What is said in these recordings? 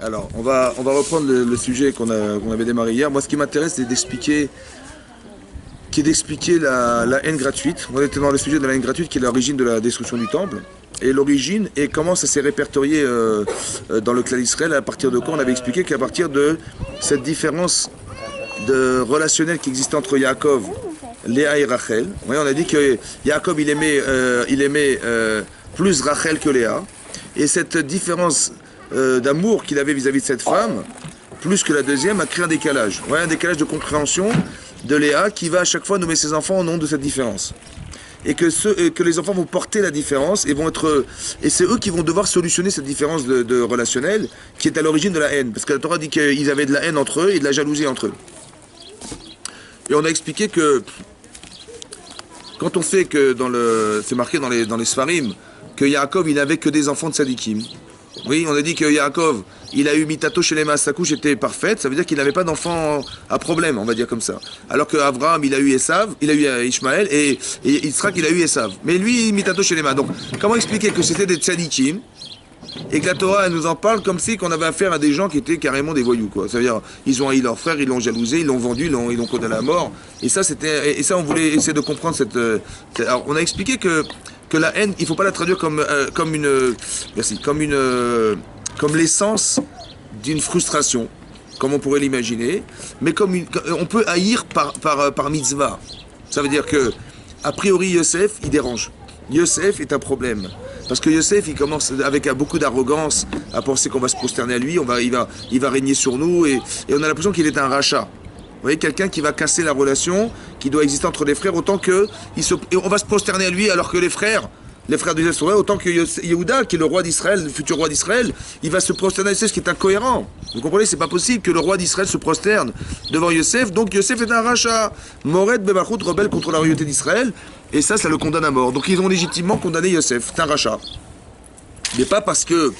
Alors, on va reprendre le sujet qu'on avait démarré hier. Moi, ce qui m'intéresse, c'est d'expliquer la haine gratuite. On était dans le sujet de la haine gratuite, qui est l'origine de la destruction du temple. Et l'origine, et comment ça s'est répertorié dans le clan d'Israël, à partir de quoi on avait expliqué qu'à partir de cette différence relationnelle qui existait entre Yaakov, Léa et Rachel. Oui, on a dit que Yaakov, il aimait plus Rachel que Léa. Et cette différence d'amour qu'il avait vis-à-vis de cette femme, plus que la deuxième, a créé un décalage. Ouais, un décalage de compréhension de Léa qui va à chaque fois nommer ses enfants au nom de cette différence. Et que les enfants vont porter la différence et c'est eux qui vont devoir solutionner cette différence de relationnelle qui est à l'origine de la haine. Parce que la Torah dit qu'ils avaient de la haine entre eux et de la jalousie entre eux. Et on a expliqué que quand on sait que c'est marqué dans les Sfarim que Yaakov il n'avait que des enfants de Sadikim. Oui, on a dit que Yaakov, il a eu Mitato Shelema, sa couche était parfaite, ça veut dire qu'il n'avait pas d'enfant à problème, on va dire comme ça. Alors que Abraham, il a eu Esav, il a eu Ishmaël, et Yitzhak, il a eu Esav. Mais lui, Mitato Shelema. Donc, comment expliquer que c'était des tzadikim, et que la Torah, elle nous en parle comme si qu'on avait affaire à des gens qui étaient carrément des voyous, quoi. Ça veut dire, ils ont haï leur frère, ils l'ont jalousé, ils l'ont vendu, ils l'ont condamné à la mort. Et ça, on voulait essayer de comprendre alors, on a expliqué que la haine, il ne faut pas la traduire comme l'essence d'une frustration, comme on pourrait l'imaginer, mais on peut haïr par mitzvah. Ça veut dire que, a priori, Yosef, il dérange. Yosef est un problème. Parce que Yosef, il commence avec beaucoup d'arrogance à penser qu'on va se prosterner à lui, il va régner sur nous, et on a l'impression qu'il est un rachat. Vous voyez, quelqu'un qui va casser la relation qui doit exister entre les frères, autant que et on va se prosterner à lui, alors que les frères de Yosef sont là, autant que Yehuda, qui est le roi d'Israël, le futur roi d'Israël, il va se prosterner à Yosef, ce qui est incohérent. Vous comprenez, c'est pas possible que le roi d'Israël se prosterne devant Yosef, donc Yosef est un rachat. Mored Bebachout rebelle contre la royauté d'Israël, et ça le condamne à mort. Donc ils ont légitimement condamné Yosef, c'est un rachat. Mais pas parce que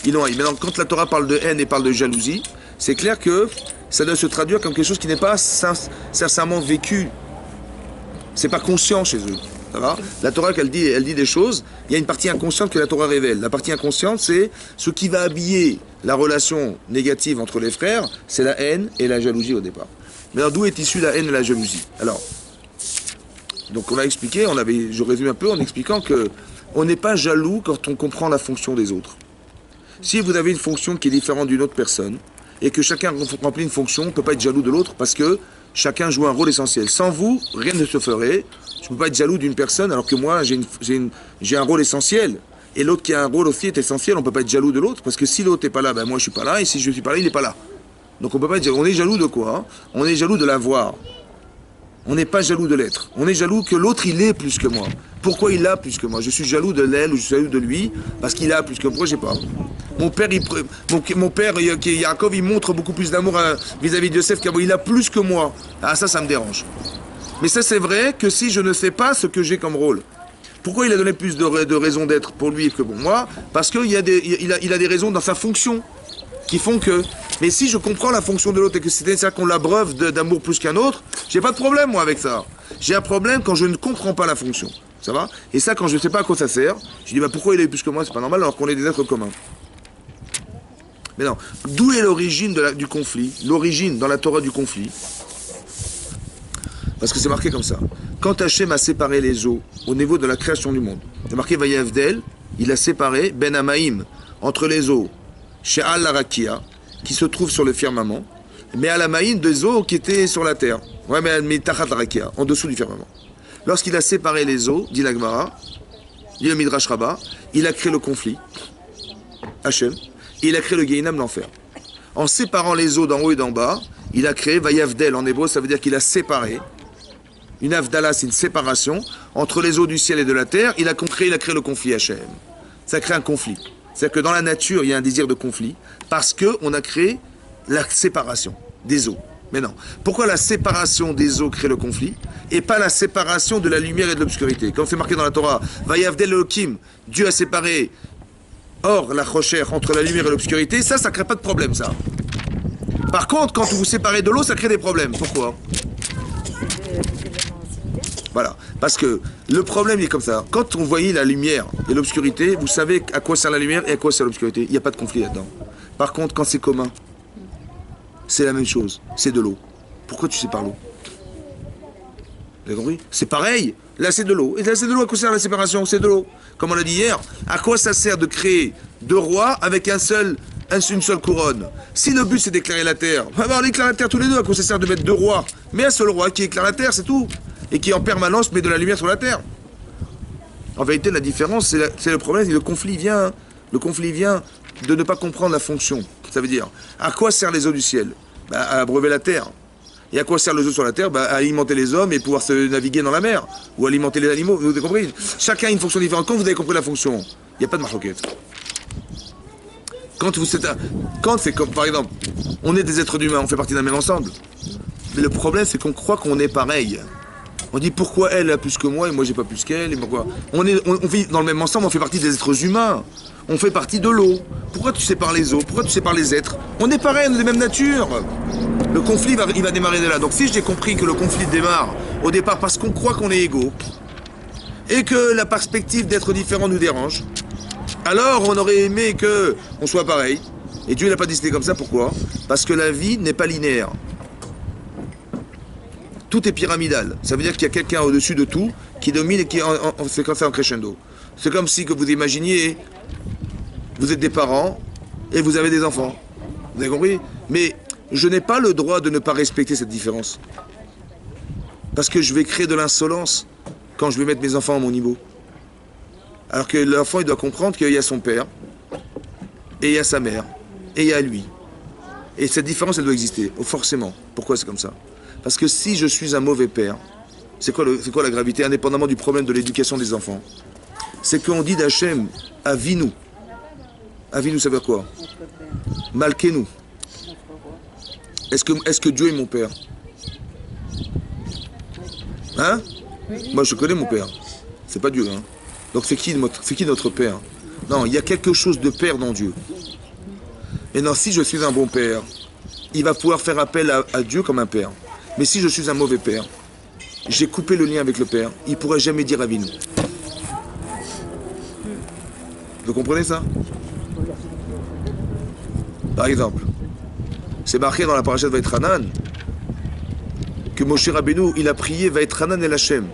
ils l'ont haï. Maintenant, quand la Torah parle de haine et parle de jalousie, c'est clair que ça doit se traduire comme quelque chose qui n'est pas sincèrement vécu. C'est pas conscient chez eux. Ça va ? La Torah, elle dit des choses, il y a une partie inconsciente que la Torah révèle. La partie inconsciente, c'est ce qui va habiller la relation négative entre les frères, c'est la haine et la jalousie au départ. Mais alors, d'où est issue la haine et la jalousie ? Alors, donc on a expliqué, je résume un peu en expliquant que on n'est pas jaloux quand on comprend la fonction des autres. Si vous avez une fonction qui est différente d'une autre personne, et que chacun remplit une fonction, on ne peut pas être jaloux de l'autre parce que chacun joue un rôle essentiel. Sans vous, rien ne se ferait. Je ne peux pas être jaloux d'une personne alors que moi, j'ai un rôle essentiel. Et l'autre qui a un rôle aussi est essentiel, on ne peut pas être jaloux de l'autre parce que si l'autre n'est pas là, ben moi je ne suis pas là, et si je ne suis pas là, il n'est pas là. Donc on peut pas être jaloux. On est jaloux de quoi, hein ? On est jaloux de l'avoir. On n'est pas jaloux de l'être. On est jaloux que l'autre, il est plus que moi. Pourquoi il a plus que moi ? Je suis jaloux de l'elle ou je suis jaloux de lui parce qu'il a plus que moi, je sais pas. Mon père, Yaakov, il montre beaucoup plus d'amour vis-à-vis de Yosef qu'il a plus que moi. Ah, ça me dérange. Mais ça, c'est vrai que si je ne sais pas ce que j'ai comme rôle. Pourquoi il a donné plus de raisons d'être pour lui que pour moi ? Parce qu'il a des raisons dans sa fonction qui font que... Mais si je comprends la fonction de l'autre et que c'est ça qu'on l'abreuve d'amour plus qu'un autre, j'ai pas de problème, moi, avec ça. J'ai un problème quand je ne comprends pas la fonction. Ça va ? Et ça, quand je ne sais pas à quoi ça sert, je dis, pourquoi il a eu plus que moi ? C'est pas normal alors qu'on est des êtres communs. Mais non, d'où est l'origine du conflit ? L'origine dans la Torah du conflit. Parce que c'est marqué comme ça. Quand Hachem a séparé les eaux au niveau de la création du monde, c'est marqué Vayavdel, il a séparé Ben Amaïm entre les eaux, She'al Larakia, qui se trouve sur le firmament, mais à la Maïm des eaux qui étaient sur la terre. Ouais, mais Tachat Larakia, en dessous du firmament. Lorsqu'il a séparé les eaux, dit l'Agmara, dit le Midrash Rabbah, il a créé le conflit, Hachem, et il a créé le Gehinam, l'enfer. En séparant les eaux d'en haut et d'en bas, il a créé Vayavdel, en hébreu, ça veut dire qu'il a séparé. Une avdala, c'est une séparation entre les eaux du ciel et de la terre. Il a créé le conflit Hachem. Ça crée un conflit. C'est-à-dire que dans la nature, il y a un désir de conflit parce qu'on a créé la séparation des eaux. Mais non. Pourquoi la séparation des eaux crée le conflit et pas la séparation de la lumière et de l'obscurité ? Comme c'est marqué dans la Torah, Vayavdel Elohim, Dieu a séparé or la choshech entre la lumière et l'obscurité. Ça crée pas de problème, ça. Par contre, quand vous séparez de l'eau, ça crée des problèmes. Pourquoi ? Voilà, parce que le problème est comme ça. Quand on voyait la lumière et l'obscurité, vous savez à quoi sert la lumière et à quoi sert l'obscurité. Il n'y a pas de conflit là-dedans. Par contre, quand c'est commun, c'est la même chose. C'est de l'eau. Pourquoi tu sépares l'eau? Vous avez compris? C'est pareil. Là, c'est de l'eau. Et là, c'est de l'eau. À quoi sert la séparation? C'est de l'eau. Comme on l'a dit hier, à quoi ça sert de créer deux rois avec une seule couronne? Si le but, c'est d'éclairer la terre, on éclaire la terre tous les deux. À quoi ça sert de mettre deux rois? Mais un seul roi qui éclaire la terre, c'est tout. Et qui, en permanence, met de la lumière sur la terre. En vérité, la différence, c'est le problème. Le conflit vient de ne pas comprendre la fonction. Ça veut dire, à quoi servent les eaux du ciel? À abreuver la terre. Et à quoi servent les eaux sur la terre? À alimenter les hommes et pouvoir se naviguer dans la mer. Ou alimenter les animaux. Vous avez compris? Chacun a une fonction différente. Quand vous avez compris la fonction, il n'y a pas de marloquette. Quand c'est comme, par exemple, on est des êtres humains, on fait partie d'un même ensemble. Mais le problème, c'est qu'on croit qu'on est pareil. On dit pourquoi elle a plus que moi et moi j'ai pas plus qu'elle et pourquoi on vit dans le même ensemble, on fait partie des êtres humains. On fait partie de l'eau. Pourquoi tu sépares les eaux? Pourquoi tu sépares les êtres? On est pareil, on est de même nature. Le conflit il va démarrer de là. Donc si j'ai compris que le conflit démarre au départ parce qu'on croit qu'on est égaux et que la perspective d'être différent nous dérange, alors on aurait aimé que on soit pareil. Et Dieu n'a pas décidé comme ça. Pourquoi? Parce que la vie n'est pas linéaire. Tout est pyramidal. Ça veut dire qu'il y a quelqu'un au-dessus de tout qui domine et qui c'est comme ça en crescendo. C'est comme si que vous imaginiez, vous êtes des parents et vous avez des enfants. Vous avez compris? Mais je n'ai pas le droit de ne pas respecter cette différence. Parce que je vais créer de l'insolence quand je vais mettre mes enfants à mon niveau. Alors que l'enfant, il doit comprendre qu'il y a son père, et il y a sa mère, et il y a lui. Et cette différence, elle doit exister, forcément. Pourquoi c'est comme ça? Parce que si je suis un mauvais père, c'est quoi la gravité, indépendamment du problème de l'éducation des enfants? C'est qu'on dit d'Hachem, Avinu. Avinu, ça veut dire quoi? Malkenu. Est-ce que Dieu est mon père? Hein? Moi, je connais mon père. C'est pas Dieu, hein? Donc c'est qui notre père? Non, il y a quelque chose de père dans Dieu. Et non, si je suis un bon père, il va pouvoir faire appel à Dieu comme un père. Mais si je suis un mauvais père, j'ai coupé le lien avec le père, il ne pourrait jamais dire Avinu. Vous comprenez ça? Par exemple, c'est marqué dans la paracha de Vaïtranan que Moshe Rabbeinu, il a prié Vaïtranan el Hashem.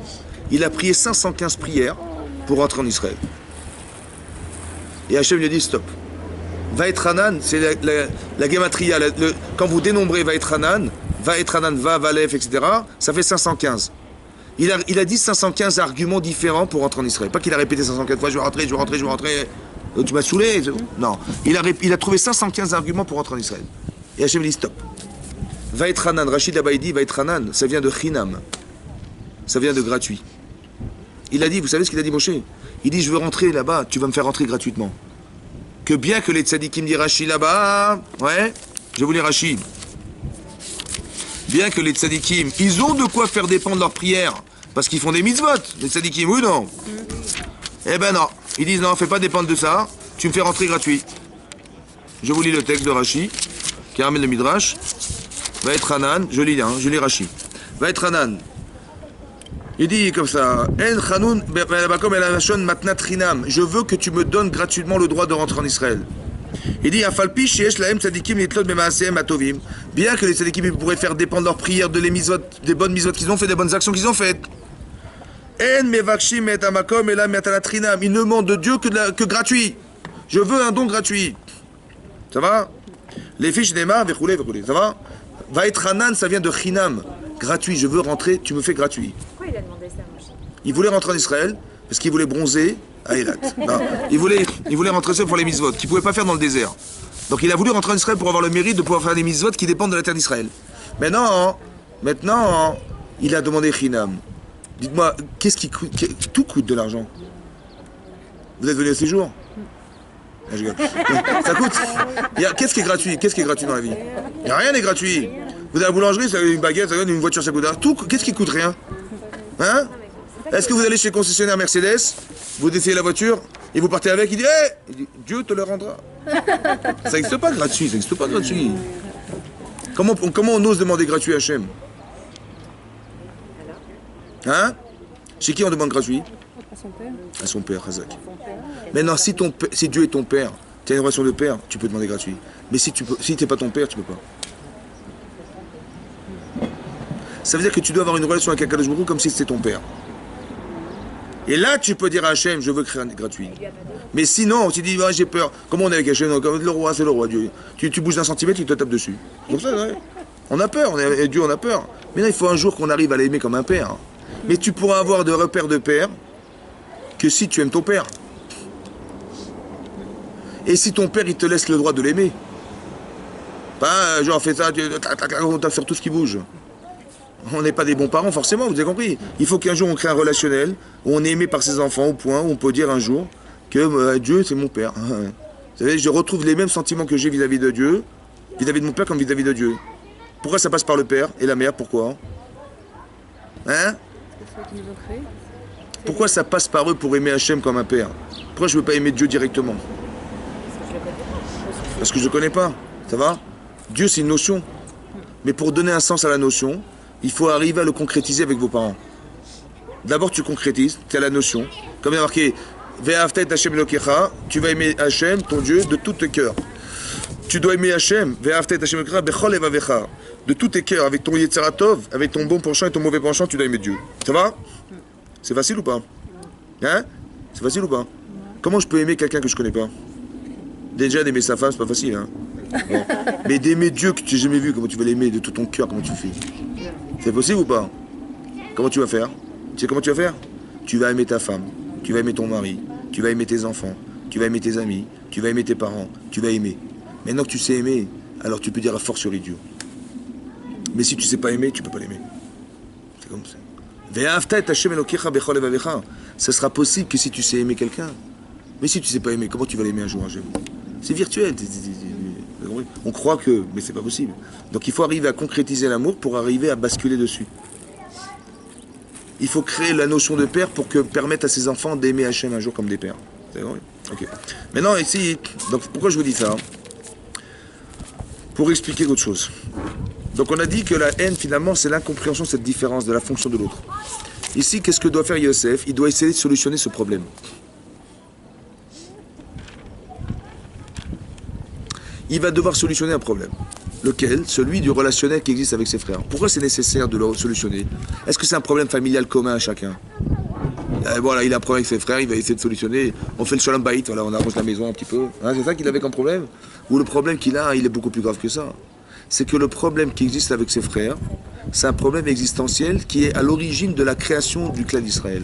Il a prié 515 prières pour rentrer en Israël. Et Hashem lui a dit stop. Vaïtranan, c'est la gematria. Quand vous dénombrez Vaïtranan, Vaïtranan, Va, Valef, etc., ça fait 515. Il a dit 515 arguments différents pour rentrer en Israël. Pas qu'il a répété 515 fois, je vais rentrer. Tu m'as saoulé. Non. Il a trouvé 515 arguments pour rentrer en Israël. Et Hachem dit stop. Vaïtranan, Rachid Abaïdi, Vaïtranan, ça vient de Chinam. Ça vient de gratuit. Il a dit, vous savez ce qu'il a dit Moshe? Il dit, je veux rentrer là-bas, tu vas me faire rentrer gratuitement. Que bien que les tzadikim disent Rachid là-bas, ouais, je vous lis Rachid. Bien que les tzadikim, ils ont de quoi faire dépendre leurs prières, parce qu'ils font des mitzvot, les tzadikim, oui ou non? Eh ben non, ils disent non, fais pas dépendre de ça, tu me fais rentrer gratuit. Je vous lis le texte de Rashi, qui ramène le Midrash. Va être Hanan, je lis Rashi. Va être Hanan. Il dit comme ça, je veux que tu me donnes gratuitement le droit de rentrer en Israël. Il dit, bien que les tzadikim pourraient faire dépendre leurs prières des bonnes mitzvot qu'ils ont fait, des bonnes actions qu'ils ont faites. Ils ne demandent de Dieu que gratuit. Je veux un don gratuit. Ça va? Les fiches d'éma, ça va? Va être Hanan, ça vient de Chinam. Gratuit, je veux rentrer, tu me fais gratuit. Pourquoi il a demandé ça, Moshe? Il voulait rentrer en Israël parce qu'il voulait bronzer à Eilat. Il voulait rentrer seul pour les mitzvot, qu'il ne pouvait pas faire dans le désert. Donc il a voulu rentrer en Israël pour avoir le mérite de pouvoir faire des mitzvot qui dépendent de la terre d'Israël. Maintenant, il a demandé Chinam. Dites-moi, qu'est-ce qui coûte? Tout coûte de l'argent. Vous êtes venu à séjour? Ça coûte. Qu'est-ce qui est gratuit? Qu'est-ce qui est gratuit dans la vie? Il n'y a rien n'est gratuit. Vous avez la boulangerie, ça une baguette, ça une voiture, ça coûte tout. Qu'est-ce qui coûte rien? Hein? Est-ce que vous allez chez le concessionnaire Mercedes, vous essayez la voiture, et vous partez avec, il dit Dieu te le rendra. Ça n'existe pas gratuit, ça n'existe pas gratuit. Comment on ose demander gratuit à Hachem? Hein? Chez qui on demande gratuit? À son père. À son père, Hazak. Maintenant, si Dieu est ton père, Tu as une relation de père, tu peux demander gratuit. Mais si tu n'es pas ton père, tu peux pas. Ça veut dire que tu dois avoir une relation avec Akadosh Baruch Hu comme si c'était ton père. Et là, tu peux dire à Hachem, je veux créer un gratuit. Mais sinon, tu dis, j'ai peur. Comment on est avec Hachem? Le roi, c'est le roi, Dieu. Tu bouges d'un centimètre, il te tape dessus. Comme ça, ouais. On a peur, Dieu, on a peur. Mais là, il faut un jour qu'on arrive à l'aimer comme un père. Mais tu pourras avoir de repères de père que si tu aimes ton père. Et si ton père, il te laisse le droit de l'aimer. Pas genre, fais ça, on tape sur tout ce qui bouge. On n'est pas des bons parents, forcément, vous avez compris. Il faut qu'un jour on crée un relationnel où on est aimé par ses enfants au point où on peut dire un jour que Dieu, c'est mon père. Vous savez, je retrouve les mêmes sentiments que j'ai vis-à-vis de Dieu, vis-à-vis de mon père comme vis-à-vis de Dieu. Pourquoi ça passe par le père et la mère? Pourquoi? Hein? Pourquoi ça passe par eux pour aimer Hachem comme un père? Pourquoi je ne veux pas aimer Dieu directement? Parce que je ne le connais pas. Ça va? Dieu, c'est une notion. Mais pour donner un sens à la notion, il faut arriver à le concrétiser avec vos parents. D'abord, tu concrétises, tu as la notion. Comme il y a marqué, Ve'ahavta et Hashem Elokecha, tu vas aimer Hachem, ton Dieu, de tout ton cœur. Tu dois aimer Hachem, Ve'ahavta et Hashem Elokecha, Bechol Evavecha, de tous tes cœurs, avec ton Yetzeratov, avec ton bon penchant et ton mauvais penchant, tu dois aimer Dieu. Ça va? C'est facile ou pas? Hein? C'est facile ou pas? Comment je peux aimer quelqu'un que je connais pas? Déjà, d'aimer sa femme, c'est pas facile, hein? Bon. Mais d'aimer Dieu que tu n'as jamais vu, comment tu vas l'aimer de tout ton cœur, comment tu fais? C'est possible ou pas? Comment tu vas faire? Tu sais comment tu vas faire? Tu vas aimer ta femme, tu vas aimer ton mari, tu vas aimer tes enfants, tu vas aimer tes amis, tu vas aimer tes parents, tu vas aimer. Maintenant que tu sais aimer, alors tu peux dire à fortiori Dieu. Mais si tu ne sais pas aimer, tu ne peux pas l'aimer. C'est comme ça. Ça sera possible que si tu sais aimer quelqu'un. Mais si tu ne sais pas aimer, comment tu vas l'aimer un jour? C'est virtuel. On croit que, mais c'est pas possible. Donc il faut arriver à concrétiser l'amour pour arriver à basculer dessus. Il faut créer la notion de père pour permettre à ses enfants d'aimer Hachem un jour comme des pères. C'est vrai? Ok. Maintenant ici, donc pourquoi je vous dis ça? Pour expliquer autre chose. Donc on a dit que la haine finalement c'est l'incompréhension de cette différence de la fonction de l'autre. Ici, qu'est-ce que doit faire Yosef? Il doit essayer de solutionner ce problème. Il va devoir solutionner un problème. Lequel? Celui du relationnel qui existe avec ses frères. Pourquoi c'est nécessaire de le solutionner? Est-ce que c'est un problème familial commun à chacun? Voilà, il a un problème avec ses frères, il va essayer de solutionner. On fait le shalom bayit, voilà, on arrange la maison un petit peu. Hein, c'est ça qu'il avait comme problème? Ou le problème qu'il a, il est beaucoup plus grave que ça. C'est que le problème qui existe avec ses frères, c'est un problème existentiel qui est à l'origine de la création du clan d'Israël.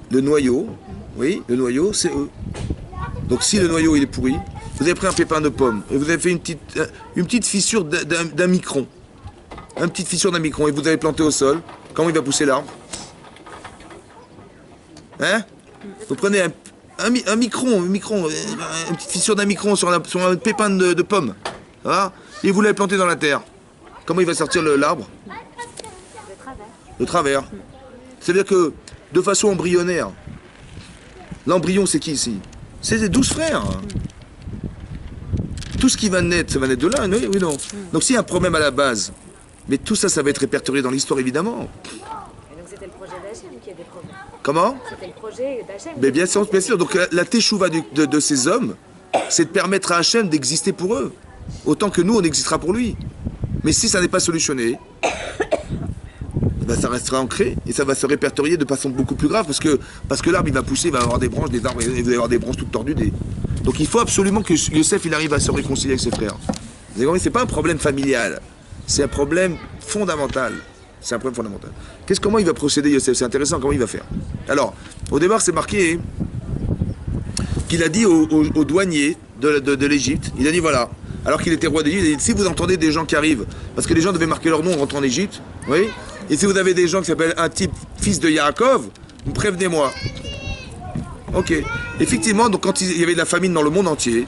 Le noyau, oui, le noyau, c'est eux. Donc si le noyau il est pourri, vous avez pris un pépin de pomme et vous avez fait une petite fissure d'un micron. Une petite fissure d'un micron et vous avez planté au sol. Comment il va pousser l'arbre? Hein? Vous prenez un micron, une petite fissure d'un micron sur un pépin de pomme. Hein? Et vous l'avez planté dans la terre. Comment il va sortir l'arbre? De travers. C'est-à-dire que de façon embryonnaire, l'embryon c'est qui ici? C'est les 12 frères. Tout ce qui va naître, ça va naître de là, oui ou non? Donc s'il y a un problème à la base, mais tout ça, ça va être répertorié dans l'histoire, évidemment. Et donc c'était le projet d'Hachem qui a des problèmes. Comment? C'était le projet d'Hachem. Mais bien sûr, bien sûr. Donc la teshuva de ces hommes, c'est de permettre à Hachem d'exister pour eux, autant que nous, on existera pour lui. Mais si ça n'est pas solutionné, ben ça restera ancré et ça va se répertorier de façon beaucoup plus grave parce que l'arbre il va pousser, il va avoir des branches, des arbres, et vous allez avoir des branches toutes tordues. Donc il faut absolument que Yosef il arrive à se réconcilier avec ses frères. Vous avez compris, c'est pas un problème familial, c'est un problème fondamental. C'est un problème fondamental. Comment il va procéder Yosef? C'est intéressant, comment il va faire? Alors, au départ c'est marqué qu'il a dit au douanier de l'Égypte, il a dit voilà, alors qu'il était roi d'Égypte, il a dit si vous entendez des gens qui arrivent, parce que les gens devaient marquer leur nom en rentrant en Égypte, oui. Et si vous avez des gens qui s'appellent un type fils de Yaakov, vous prévenez-moi. Ok. Effectivement, donc quand il y avait de la famine dans le monde entier,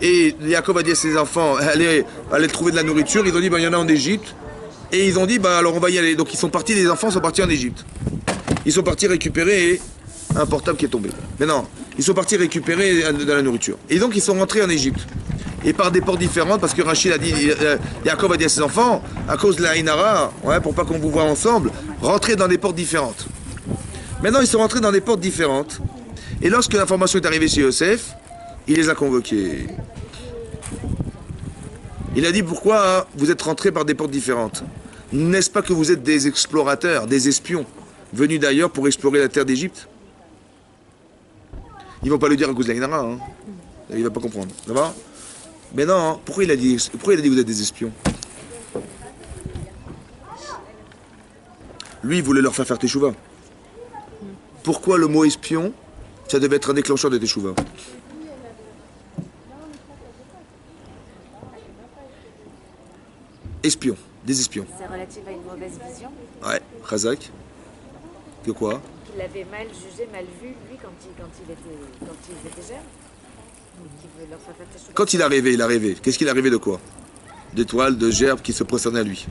et Yaakov a dit à ses enfants, allez trouver de la nourriture, ils ont dit, il y en a en Égypte, et ils ont dit, alors on va y aller. Donc ils sont partis, les enfants sont partis en Égypte. Ils sont partis récupérer un portable qui est tombé. Mais non, ils sont partis récupérer de la nourriture. Et donc ils sont rentrés en Égypte. Et par des portes différentes, parce que Rachid a dit, Yaakov a dit à ses enfants, à cause de la Haïnara, ouais, pour pas qu'on vous voit ensemble, rentrez dans des portes différentes. Maintenant, ils sont rentrés dans des portes différentes, Et lorsque l'information est arrivée chez Yosef, il les a convoqués. Il a dit, pourquoi vous êtes rentrés par des portes différentes? N'est-ce pas que vous êtes des explorateurs, des espions, venus d'ailleurs pour explorer la terre d'Égypte? Ils vont pas le dire à cause de la Guinara, hein. Il va pas comprendre. Ça va? Mais non, hein. Pourquoi il a dit que vous êtes des espions? Lui, il voulait leur faire teshuva. Pourquoi le mot espion, ça devait être un déclencheur de teshuva? Espions, des espions. C'est relatif à une mauvaise vision. Ouais, Khazak. Que quoi? Il l'avait mal jugé, mal vu, lui, quand ils étaient jeunes. Donc, il veut leur faire teshuva. Quand il a rêvé. Qu'est-ce qu'il a rêvé de quoi? D'étoiles, de gerbes qui se prosternaient à lui.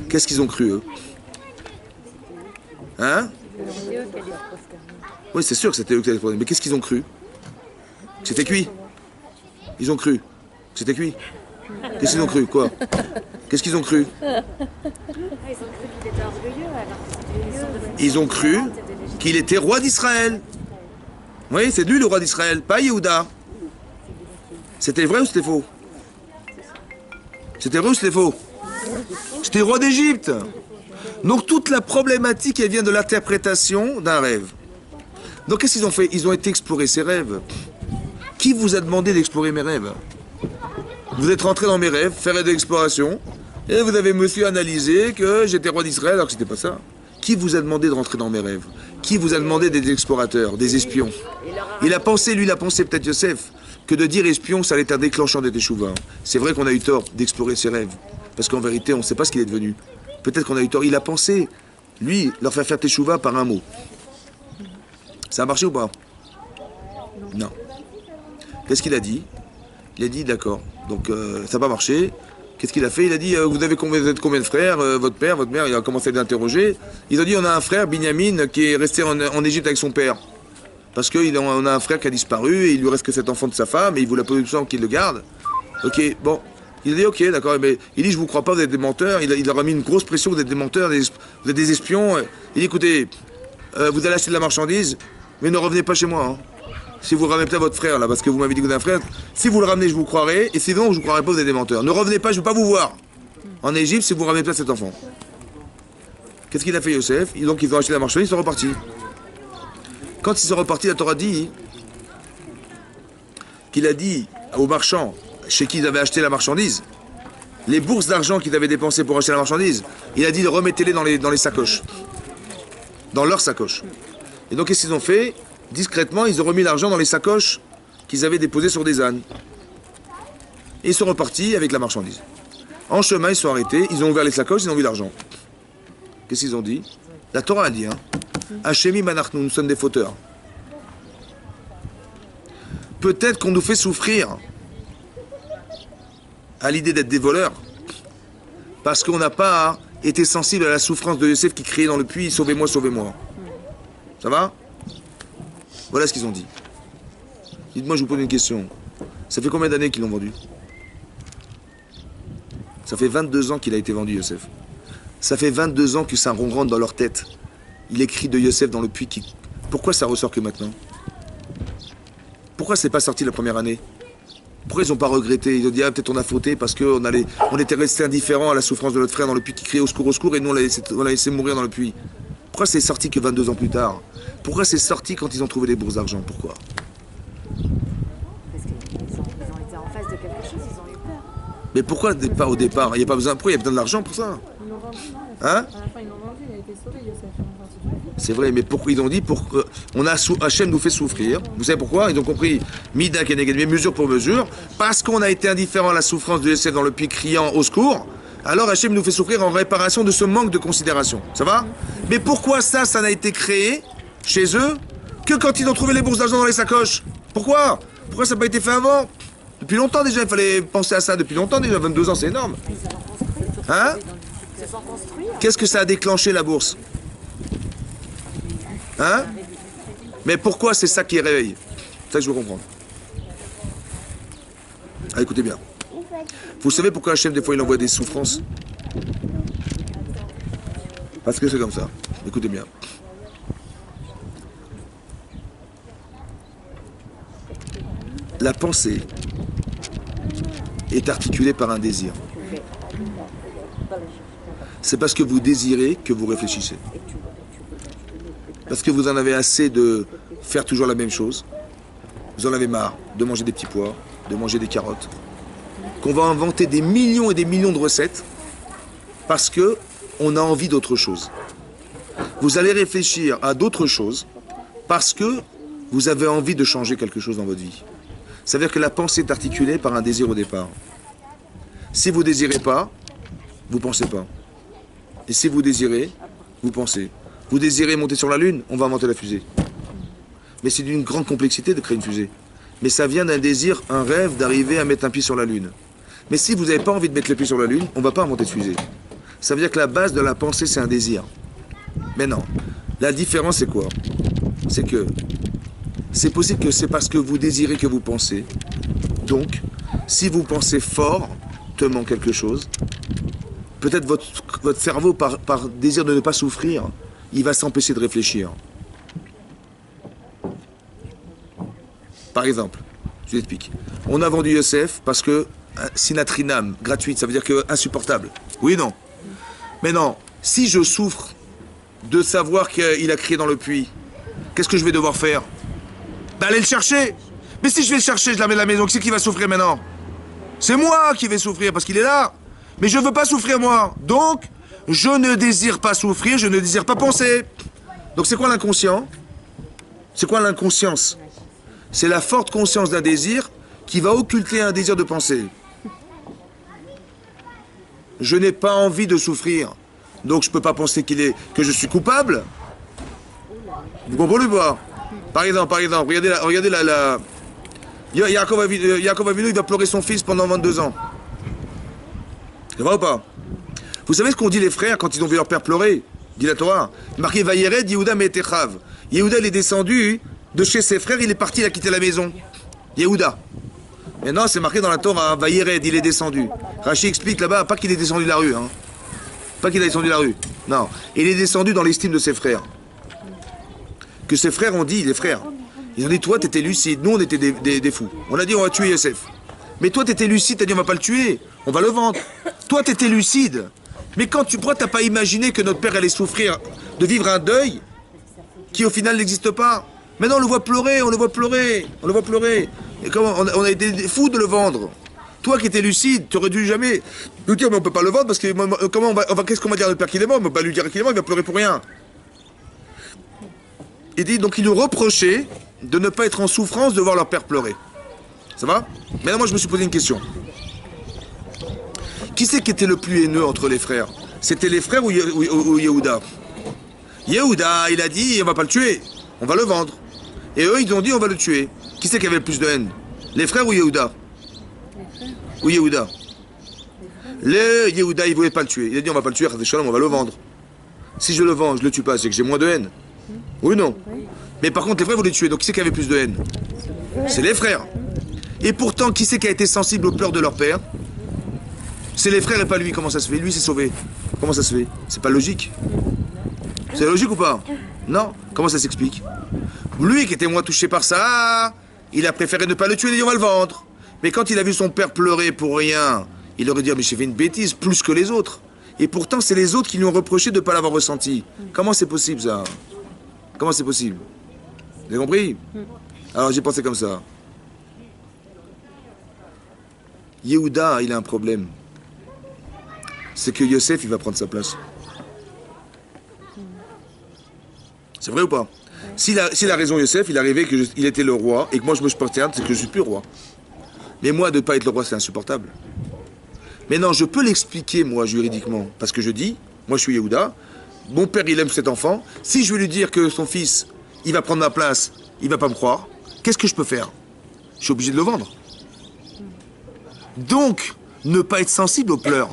Qu'est-ce qu'ils ont cru, eux? Hein? Oui, c'est sûr que c'était eux qui allaient se prosterner. Mais qu'est-ce qu'ils ont cru? C'était cuit. Ils ont cru. C'était cuit. Qu'est-ce qu'ils ont cru? Quoi? Qu'est-ce qu'ils ont cru? Ah, ils ont cru qu'il était orgueilleux, alors que c'était une sorte de Ils ont cru qu'il était roi d'Israël. Oui, c'est lui le roi d'Israël, pas Yehuda. C'était vrai ou c'était faux? C'était vrai ou c'était faux? C'était roi d'Égypte. Donc toute la problématique, elle vient de l'interprétation d'un rêve. Donc qu'est-ce qu'ils ont fait? Ils ont été explorer ces rêves. Qui vous a demandé d'explorer mes rêves? Vous êtes rentré dans mes rêves, faire des explorations, et vous avez monsieur analysé que j'étais roi d'Israël alors que c'était pas ça. Qui vous a demandé de rentrer dans mes rêves? Qui vous a demandé d'être des explorateurs, des espions? Il a pensé peut-être Yosef, que de dire espion, ça allait être un déclencheur de teshuva. C'est vrai qu'on a eu tort d'explorer ses rêves, parce qu'en vérité, on ne sait pas ce qu'il est devenu. Peut-être qu'on a eu tort. Il a pensé, lui, leur faire teshuva par un mot. Ça a marché ou pas? Non. Qu'est-ce qu'il a dit? Il a dit d'accord. Donc ça n'a pas marché. Qu'est-ce qu'il a fait? Il a dit vous êtes combien de frères? Votre père, votre mère? Il a commencé à l'interroger. Ils ont dit on a un frère, Binyamin, qui est resté en Égypte avec son père. Parce qu'on a un frère qui a disparu et il lui reste que cet enfant de sa femme et il voulait pas qu'il le garde. Ok, bon. Il a dit ok, d'accord. Mais il dit je vous crois pas, vous êtes des menteurs. Il leur a mis une grosse pression, vous êtes des menteurs, vous êtes des espions. Il dit écoutez, vous allez acheter de la marchandise, mais ne revenez pas chez moi. Hein. Si vous ramenez pas votre frère là, parce que vous m'avez dit que vous avez un frère, si vous le ramenez, je vous croirai, et sinon je vous croirai pas, vous êtes des menteurs. Ne revenez pas, je ne veux pas vous voir en Égypte si vous ramenez pas cet enfant. Qu'est-ce qu'il a fait Yosef? Donc ils ont acheté la marchandise, ils sont repartis. Quand ils sont repartis, la Torah dit qu'il a dit aux marchands chez qui ils avaient acheté la marchandise, les bourses d'argent qu'ils avaient dépensées pour acheter la marchandise, il a dit remettez-les dans les sacoches, dans leurs sacoches. Et donc qu'est-ce qu'ils ont fait? Discrètement, ils ont remis l'argent dans les sacoches qu'ils avaient déposées sur des ânes. Et ils sont repartis avec la marchandise. En chemin, ils sont arrêtés, ils ont ouvert les sacoches, ils ont vu l'argent. Qu'est-ce qu'ils ont dit? La Torah a dit, hein. Hachemi manachnu, nous sommes des fauteurs. Peut-être qu'on nous fait souffrir à l'idée d'être des voleurs, parce qu'on n'a pas été sensible à la souffrance de Yosef qui criait dans le puits, sauvez-moi, sauvez-moi. Ça va? Voilà ce qu'ils ont dit. Dites-moi, je vous pose une question. Ça fait combien d'années qu'ils l'ont vendu? Ça fait 22 ans qu'il a été vendu, Yosef. Ça fait 22 ans que ça rentre dans leur tête. Il écrit de Yosef dans le puits. Pourquoi ça ressort que maintenant? Pourquoi c'est pas sorti la première année? Pourquoi ils n'ont pas regretté? Ils ont dit, ah, peut-être on a fauté parce qu'on était resté indifférent à la souffrance de notre frère dans le puits qui criait au secours, et nous on l'a laissé mourir dans le puits. Pourquoi c'est sorti que 22 ans plus tard? Pourquoi c'est sorti quand ils ont trouvé les bourses d'argent? Pourquoi? Parce qu'ils ont été en face de quelque chose, ils ont eu peur. Mais pourquoi pas au départ? Il n'y a pas besoin. Pourquoi il y a besoin de l'argent pour ça? Ils l'ont vendu, non? Hein? À la fin, ils l'ont vendu, il a été sauvé, Yosef. C'est vrai, mais pourquoi ils ont dit Hachem nous fait souffrir. Vous savez pourquoi? Ils ont compris Mida Keneged, mesure pour mesure, parce qu'on a été indifférent à la souffrance de Yosef dans le puits criant au secours. Alors Hachem nous fait souffrir en réparation de ce manque de considération. Ça va? Mais pourquoi ça n'a été créé chez eux que quand ils ont trouvé les bourses d'argent dans les sacoches? Pourquoi? Pourquoi ça n'a pas été fait avant? Depuis longtemps déjà, il fallait penser à ça. Depuis longtemps déjà, 22 ans, c'est énorme. Hein? Ils se sont construits. Qu'est-ce que ça a déclenché la bourse? Hein? Mais pourquoi c'est ça qui réveille? C'est ça que je veux comprendre. Ah, écoutez bien. Vous savez pourquoi Hachem, des fois, il envoie des souffrances? Parce que c'est comme ça. Écoutez bien. la pensée est articulée par un désir. C'est parce que vous désirez que vous réfléchissez. Parce que vous en avez assez de faire toujours la même chose. Vous en avez marre de manger des petits pois, de manger des carottes. Qu'on va inventer des millions et des millions de recettes parce que on a envie d'autre chose. Vous allez réfléchir à d'autres choses parce que vous avez envie de changer quelque chose dans votre vie. Ça veut dire que la pensée est articulée par un désir au départ. Si vous ne désirez pas, vous ne pensez pas. Et si vous désirez, vous pensez. Vous désirez monter sur la Lune, on va inventer la fusée. Mais c'est d'une grande complexité de créer une fusée. Mais ça vient d'un désir, un rêve d'arriver à mettre un pied sur la Lune. Mais si vous n'avez pas envie de mettre le pied sur la Lune, on ne va pas inventer de fusée. Ça veut dire que la base de la pensée, c'est un désir. Mais non. La différence, c'est quoi? C'est que c'est possible que c'est parce que vous désirez que vous pensez. Donc, si vous pensez fortement quelque chose, peut-être votre cerveau, par désir de ne pas souffrir, il va s'empêcher de réfléchir. Par exemple, je vous explique. On a vendu Yosef parce que sinatrinam, gratuite, ça veut dire que insupportable. Oui, non. Mais non, si je souffre de savoir qu'il a crié dans le puits, qu'est-ce que je vais devoir faire? Ben, aller le chercher. Mais si je vais le chercher, je l'amène à la maison, qui c'est qui va souffrir maintenant? C'est moi qui vais souffrir parce qu'il est là. Mais je ne veux pas souffrir moi. Donc, je ne désire pas souffrir, je ne désire pas penser. Donc c'est quoi l'inconscient? C'est quoi l'inconscience? C'est la forte conscience d'un désir qui va occulter un désir de penser. Je n'ai pas envie de souffrir. Donc je ne peux pas penser que je suis coupable. Vous comprenez pas? Par exemple, regardez la... Yaakov Avinu, il va pleurer son fils pendant 22 ans. C'est vrai ou pas? Vous savez ce qu'ont dit les frères quand ils ont vu leur père pleurer? Dit la Torah. Marqué Vayered, Yehuda Me'etechav. Yehuda, il est descendu de chez ses frères, il est parti, il a quitté la maison. Yehuda. Maintenant, c'est marqué dans la Torah, Vayered, il est descendu. Rashi explique là-bas, pas qu'il est descendu de la rue. Hein. Pas qu'il est descendu de la rue. Non. Il est descendu dans l'estime de ses frères. Que ses frères ont dit, les frères. Ils ont dit, toi, t'étais lucide. Nous, on était des fous. On a dit, on va tuer Yosef. Mais toi, t'étais lucide, t'as dit, on va pas le tuer. On va le vendre. Toi, t'étais lucide. Mais pourquoi t'as pas imaginé que notre père allait souffrir de vivre un deuil qui, au final, n'existe pas? Maintenant, on le voit pleurer, on le voit pleurer. Et comment on a été fous de le vendre. Toi qui étais lucide, tu aurais dû jamais nous dire, mais on peut pas le vendre parce que qu'est-ce qu'on va dire à notre père qu'il est mort? On peut pas lui dire qu'il est mort, il va pleurer pour rien. Il dit, donc ils nous reprochaient de ne pas être en souffrance de voir leur père pleurer. Ça va? Maintenant, moi, je me suis posé une question. Qui c'est qui était le plus haineux entre les frères? C'était les frères ou Yehuda? Yehuda, il a dit, on va pas le tuer, on va le vendre. Et eux, ils ont dit, on va le tuer. Qui c'est qui avait le plus de haine? Les frères ou Yehuda? Ou Yehuda? Le Yehuda, il voulait pas le tuer. Il a dit, on va pas le tuer, on va le vendre. Si je le vends, je le tue pas, c'est que j'ai moins de haine. Oui ou non? Mais par contre, les frères voulaient le tuer, donc qui c'est qui avait plus de haine? C'est les frères. Et pourtant, qui c'est qui a été sensible aux pleurs de leur père? C'est les frères et pas lui. Comment ça se fait? Lui s'est sauvé. Comment ça se fait? C'est pas logique. C'est logique ou pas? Non. Comment ça s'explique? Lui qui était moins touché par ça, il a préféré ne pas le tuer, il a dit on va le vendre. Mais quand il a vu son père pleurer pour rien, il aurait dit mais j'ai fait une bêtise plus que les autres. Et pourtant c'est les autres qui lui ont reproché de ne pas l'avoir ressenti. Comment c'est possible ça? Comment c'est possible? Vous avez compris? Alors j'ai pensé comme ça. Yehuda, il a un problème. C'est que Yosef, il va prendre sa place. C'est vrai ou pas? S'il a raison, Yosef, il est arrivé qu'il était le roi, et que moi je me prosterne, c'est que je suis plus roi. Mais moi, de ne pas être le roi, c'est insupportable. Mais non, je peux l'expliquer, moi, juridiquement. Parce que je dis, moi je suis Yehuda, mon père, il aime cet enfant. Si je vais lui dire que son fils, il va prendre ma place, il va pas me croire, qu'est-ce que je peux faire? Je suis obligé de le vendre. Donc, ne pas être sensible aux pleurs.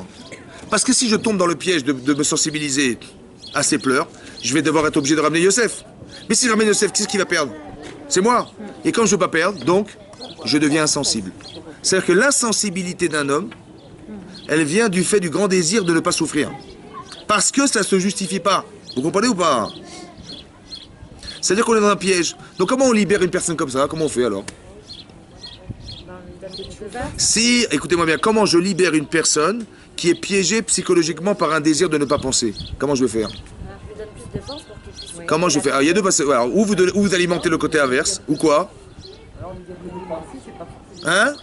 Parce que si je tombe dans le piège de me sensibiliser à ses pleurs, je vais devoir être obligé de ramener Yosef. Mais si je ramène Yosef, qu'est-ce qu'il va perdre? C'est moi. Et comme je ne veux pas perdre, donc, je deviens insensible. C'est-à-dire que l'insensibilité d'un homme, elle vient du fait du grand désir de ne pas souffrir. Parce que ça ne se justifie pas. Vous comprenez ou pas? C'est-à-dire qu'on est dans un piège. Donc comment on libère une personne comme ça? Comment on fait alors? Si, écoutez-moi bien, comment je libère une personne qui est piégée psychologiquement par un désir de ne pas penser? Comment je vais faire? Je lui donne plus de force pour qu'il puisse. Comment je vais faire? Alors, il y a deux passages. Alors, ou vous alimentez le côté inverse, ou quoi? Alors, on dit que penser, c'est pas forcément. Hein?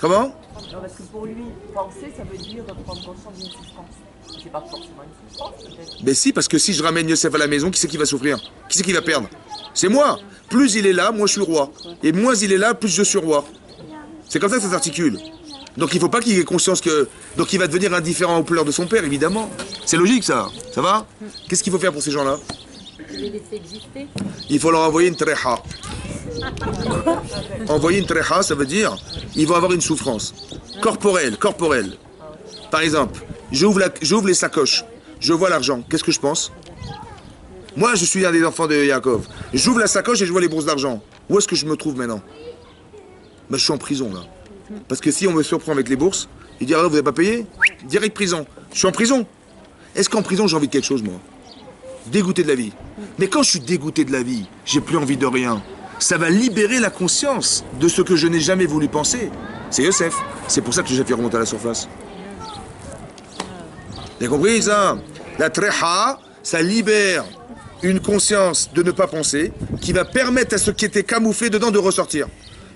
Comment? Non, parce que pour lui, penser, ça veut dire prendre conscience d'une souffrance. C'est pas forcément une souffrance, peut-être. Mais si, parce que si je ramène Yosef à la maison, qui c'est qui va souffrir? Qui c'est qui va perdre? C'est moi. Plus il est là, moins je suis roi. Et moins il est là, plus je suis roi. C'est comme ça que ça s'articule. Donc il ne faut pas qu'il ait conscience que... Donc il va devenir indifférent aux pleurs de son père, évidemment. C'est logique, ça. Ça va? Qu'est-ce qu'il faut faire pour ces gens-là? Les laisser exister. Il faut leur envoyer une treha. Envoyer une treha, ça veut dire ils vont avoir une souffrance corporelle. Par exemple, j'ouvre les sacoches, je vois l'argent. Qu'est-ce que je pense? Moi, je suis un des enfants de Yaakov. J'ouvre la sacoche et je vois les bourses d'argent. Où est-ce que je me trouve maintenant? Ben, je suis en prison, là. Parce que si on me surprend avec les bourses, il dit, ah, vous n'avez pas payé? Direct prison. Je suis en prison. Est-ce qu'en prison, j'ai envie de quelque chose, moi? Dégoûté de la vie. Mais quand je suis dégoûté de la vie, j'ai plus envie de rien. Ça va libérer la conscience de ce que je n'ai jamais voulu penser. C'est Yosef. C'est pour ça que j'ai fait remonter à la surface. Vous avez compris, ça? La treha, ça libère une conscience de ne pas penser qui va permettre à ce qui était camouflé dedans de ressortir.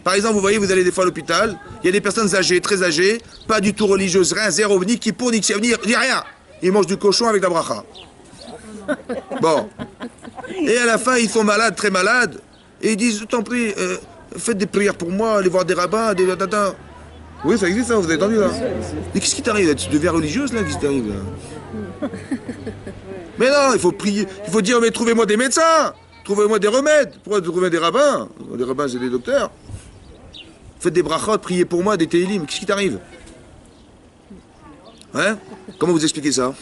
Par exemple, vous voyez, vous allez des fois à l'hôpital, il y a des personnes âgées, très âgées, pas du tout religieuses, rien, zéro, ni kippour, ni kshav, ni rien. Ils mangent du cochon avec la bracha. Bon. Et à la fin, ils sont malades, très malades, et ils disent, je t'en prie, faites des prières pour moi, allez voir des rabbins, des... Oui, ça existe, ça, vous avez entendu, là? Mais qu'est-ce qui t'arrive, là? Tu deviens religieuse, là? Qu'est-ce qui t'arrive, là? Mais non, il faut prier, il faut dire, mais trouvez-moi des médecins, trouvez-moi des remèdes. Pourquoi trouver des rabbins? Les rabbins, c'est des docteurs. Faites des brachot, priez pour moi, des télim. Qu'est-ce qui t'arrive? Hein? Comment vous expliquez ça?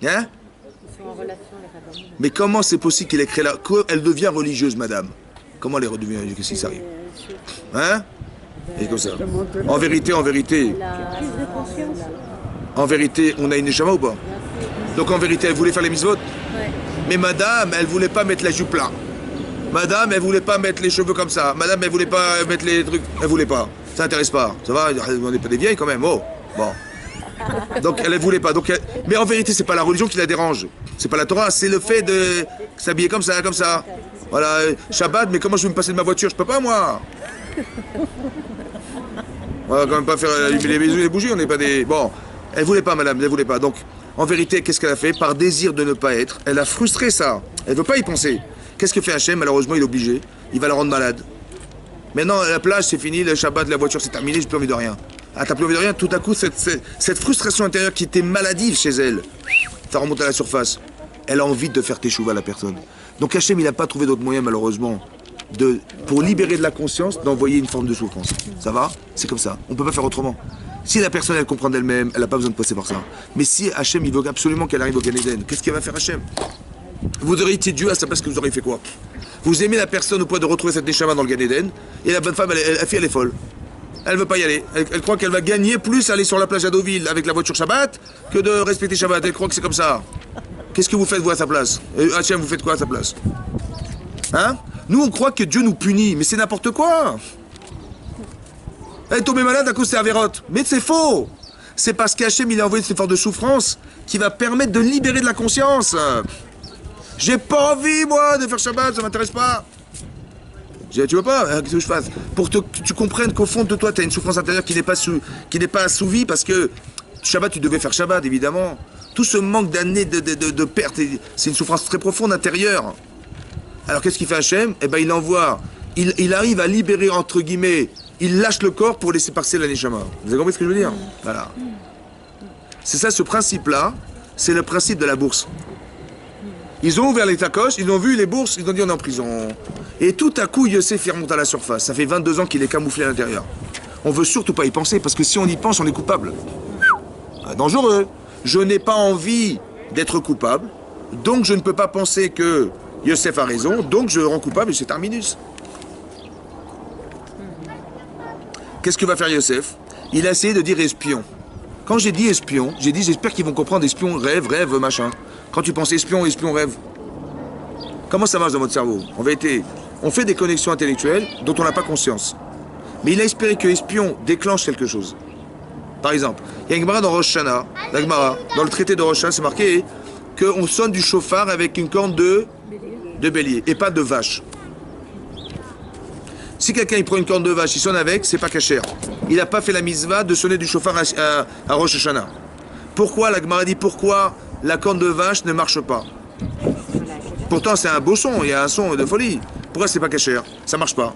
Hein? Ils sont en relation, les rabbins. Mais comment c'est possible qu'elle ait créé là? Elle devient religieuse, madame. Comment elle est redevenue religieuse? Qu'est-ce qui s'arrive? Hein? Et comme ça. En vérité, en vérité, on a une neshama ou pas? Donc en vérité, elle voulait faire les mitzvot. Ouais. Mais madame, elle voulait pas mettre la jupe là. Madame, elle voulait pas mettre les cheveux comme ça. Madame, elle voulait pas mettre les trucs. Elle voulait pas. Ça n'intéresse pas. Ça va? On n'est pas des vieilles quand même. Oh, bon. Donc elle ne voulait pas. Donc, mais en vérité, c'est pas la religion qui la dérange. C'est pas la Torah, c'est le fait de s'habiller comme ça, comme ça. Voilà, Shabbat, mais comment je vais me passer de ma voiture? Je peux pas, moi. On va quand même pas faire allumer les bougies, on n'est pas des... Bon, elle voulait pas, madame, elle voulait pas. Donc, en vérité, qu'est-ce qu'elle a fait? Par désir de ne pas être, elle a frustré ça. Elle veut pas y penser. Qu'est-ce que fait Hachem? Malheureusement, il est obligé. Il va la rendre malade. Maintenant, la plage, c'est fini, le Shabbat, la voiture, c'est terminé, j'ai plus envie de rien. Ah, t'as plus envie de rien? Tout à coup, cette frustration intérieure qui était maladive chez elle, ça remonte à la surface. Elle a envie de faire teshuva à la personne. Donc Hachem, il n'a pas trouvé d'autre moyen, malheureusement, pour libérer de la conscience, d'envoyer une forme de souffrance. Ça va? C'est comme ça. On ne peut pas faire autrement. Si la personne, elle comprend d'elle-même, elle n'a pas besoin de passer par ça. Mais si Hachem, il veut absolument qu'elle arrive au Gan Eden, qu'est-ce qu'il va faire Hachem? Vous auriez été Dieu à sa place, que vous auriez fait quoi? Vous aimez la personne au point de retrouver cette neshama dans le Gan Eden, et la bonne femme, la fille, elle est folle. Elle veut pas y aller. Elle croit qu'elle va gagner plus à aller sur la plage à Deauville avec la voiture Shabbat que de respecter Shabbat. Elle croit que c'est comme ça. Qu'est-ce que vous faites, vous, à sa place? Hachem, vous faites quoi à sa place? Hein? Nous, on croit que Dieu nous punit, mais c'est n'importe quoi. Elle est tombée malade à cause de ses avérotes. Mais c'est faux. C'est parce qu'Hachem, il a envoyé cette forme de souffrance qui va permettre de libérer de la conscience. J'ai pas envie, moi, de faire Shabbat, ça m'intéresse pas. Tu veux pas? Qu'est-ce que je fasse? Pour que tu comprennes qu'au fond de toi, tu as une souffrance intérieure qui n'est pas assouvie parce que Shabbat, tu devais faire Shabbat, évidemment. Tout ce manque d'années de perte, c'est une souffrance très profonde intérieure. Alors qu'est-ce qu'il fait Hachem? Eh ben il envoie, il arrive à libérer, entre guillemets, il lâche le corps pour laisser passer la neshama. Vous avez compris ce que je veux dire? Voilà. C'est ça, ce principe-là, c'est le principe de la bourse. Ils ont ouvert les sacoches, ils ont vu les bourses, ils ont dit on est en prison. Et tout à coup, Yosef remonte à la surface. Ça fait 22 ans qu'il est camouflé à l'intérieur. On veut surtout pas y penser, parce que si on y pense, on est coupable. Dangereux. Je n'ai pas envie d'être coupable, donc je ne peux pas penser que Yosef a raison, donc je le rends coupable et c'est terminus. Qu'est-ce que va faire Yosef? Il a essayé de dire espion. Quand j'ai dit espion, j'ai dit j'espère qu'ils vont comprendre espion, rêve, machin. Quand tu penses espion, rêve. Comment ça marche dans votre cerveau? En vérité, on fait des connexions intellectuelles dont on n'a pas conscience. Mais il a espéré que l'espion déclenche quelque chose. Par exemple, il y a une Gemara dans Rosh Hashanah, la Gemara, dans le traité de Rosh Hashanah, c'est marqué qu'on sonne du chauffard avec une corne de bélier et pas de vache. Si quelqu'un il prend une corne de vache, il sonne avec, c'est pas cachère. Il n'a pas fait la mitzvah de sonner du chauffard à Rosh Hashanah. Pourquoi la Gemara dit pourquoi la corne de vache ne marche pas? Pourtant c'est un beau son, il y a un son de folie. Pourquoi c'est pas cachère? Ça marche pas.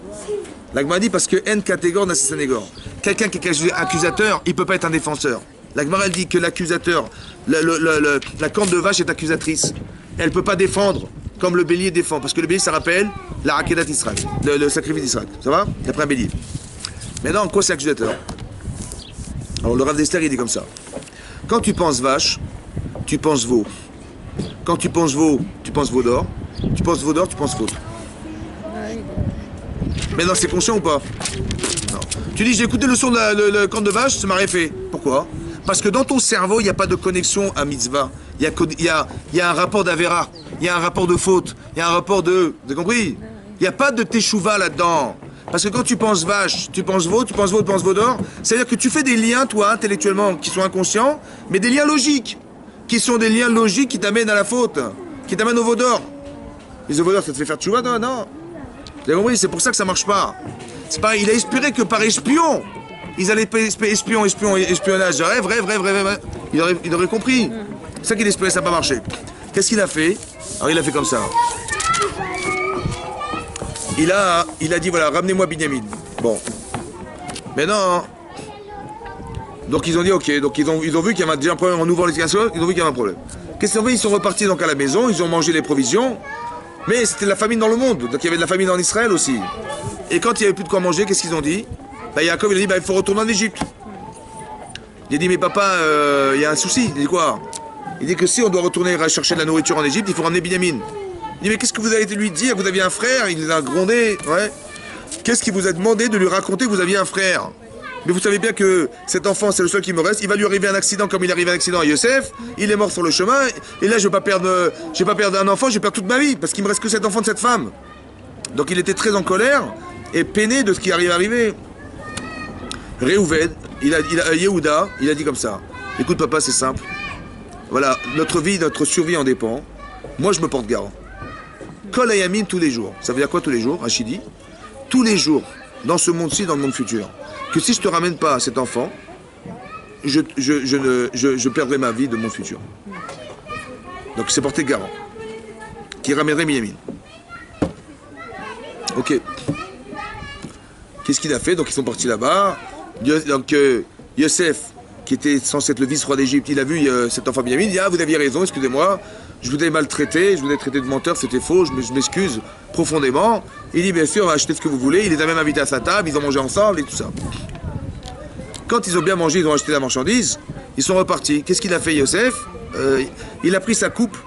La Gemara dit parce que N catégore n'a sénégore. Quelqu'un qui est accusateur, il peut pas être un défenseur. La Gemara dit que l'accusateur, la corne de vache est accusatrice. Elle peut pas défendre comme le bélier défend. Parce que le bélier, ça rappelle la Akedat Israël, le sacrifice d'Israël. Ça va? Il y a pris un bélier. Maintenant, quoi c'est accusateur? Alors le Rav d'Esther, il dit comme ça. Quand tu penses vache, tu penses veau. Quand tu penses veau, tu penses veau d'or. Tu penses veau d'or, tu penses faute. Maintenant, c'est conscient ou pas? Non. Tu dis, j'ai écouté le son de la corne de vache, ça m'a rien fait. Pourquoi? Parce que dans ton cerveau, il n'y a pas de connexion à mitzvah. Il y a un rapport d'Avera. Il y a un rapport de faute. Il y a un rapport de... Vous avez compris? Il n'y a pas de teshuva là-dedans. Parce que quand tu penses vache, tu penses veau, tu penses veau, tu penses veau d'or. C'est-à-dire que tu fais des liens, toi, intellectuellement, qui sont inconscients, mais des liens logiques. Qui sont des liens logiques qui t'amènent à la faute. Qui t'amènent au veau d'or. Les veau d'or, ça te fait faire teshuva? Non, non. Vous avez compris? C'est pour ça que ça marche pas. C'est pareil, il a espéré que par espion, ils allaient espionnage. Vrai. Il aurait compris. C'est ça qu'il espérait, ça n'a pas marché. Qu'est-ce qu'il a fait? Alors il a fait comme ça. Il a dit voilà, ramenez-moi Binyamin. Bon. Maintenant, donc ils ont dit ok. Donc ils ont vu qu'il y avait déjà un problème en ouvrant l'explication. Ils ont vu qu'il y avait un problème. Qu'est-ce qu'ils ont fait? Ils sont repartis donc à la maison. Ils ont mangé les provisions. Mais c'était la famine dans le monde. Donc il y avait de la famine en Israël aussi. Et quand il n'y avait plus de quoi manger, qu'est-ce qu'ils ont dit? Yaakov il a dit il faut retourner en Égypte. Il a dit mais papa, il y a un souci. Il dit quoi? Il dit que si on doit retourner chercher de la nourriture en Égypte, il faut ramener Binyamin. Il dit mais qu'est-ce que vous avez été lui dire? Vous aviez un frère? Il les a grondé. Ouais. Qu'est-ce qu'il vous a demandé de lui raconter que vous aviez un frère? Mais vous savez bien que cet enfant, c'est le seul qui me reste. Il va lui arriver un accident comme il arrive un accident à Yosef. Il est mort sur le chemin. Et là, je vais pas perdre un enfant, je vais perdre toute ma vie. Parce qu'il me reste que cet enfant de cette femme. Donc il était très en colère et peiné de ce qui arrive à arriver. Réhouven, Yehuda, il a dit comme ça. Écoute papa, c'est simple. Voilà, notre vie, notre survie en dépend. Moi, je me porte garant. Kol Hayamin tous les jours. Ça veut dire quoi tous les jours, Rachidi? Tous les jours, dans ce monde-ci, dans le monde futur. Que si je te ramène pas cet enfant, je perdrai ma vie de mon futur. Donc c'est porté garant. Qui ramènerait Binyamin. Ok. Qu'est-ce qu'il a fait? Donc ils sont partis là-bas. Donc Yosef, qui était censé être le vice-roi d'Égypte, il a vu cet enfant Binyamin, il dit ah vous aviez raison, excusez-moi, je vous ai maltraité, je vous ai traité de menteur, c'était faux, je m'excuse profondément. Il dit bien sûr, achetez ce que vous voulez, il les a même invités à sa table, ils ont mangé ensemble et tout ça. Quand ils ont bien mangé, ils ont acheté la marchandise, ils sont repartis. Qu'est-ce qu'il a fait Yosef? Il a pris sa coupe,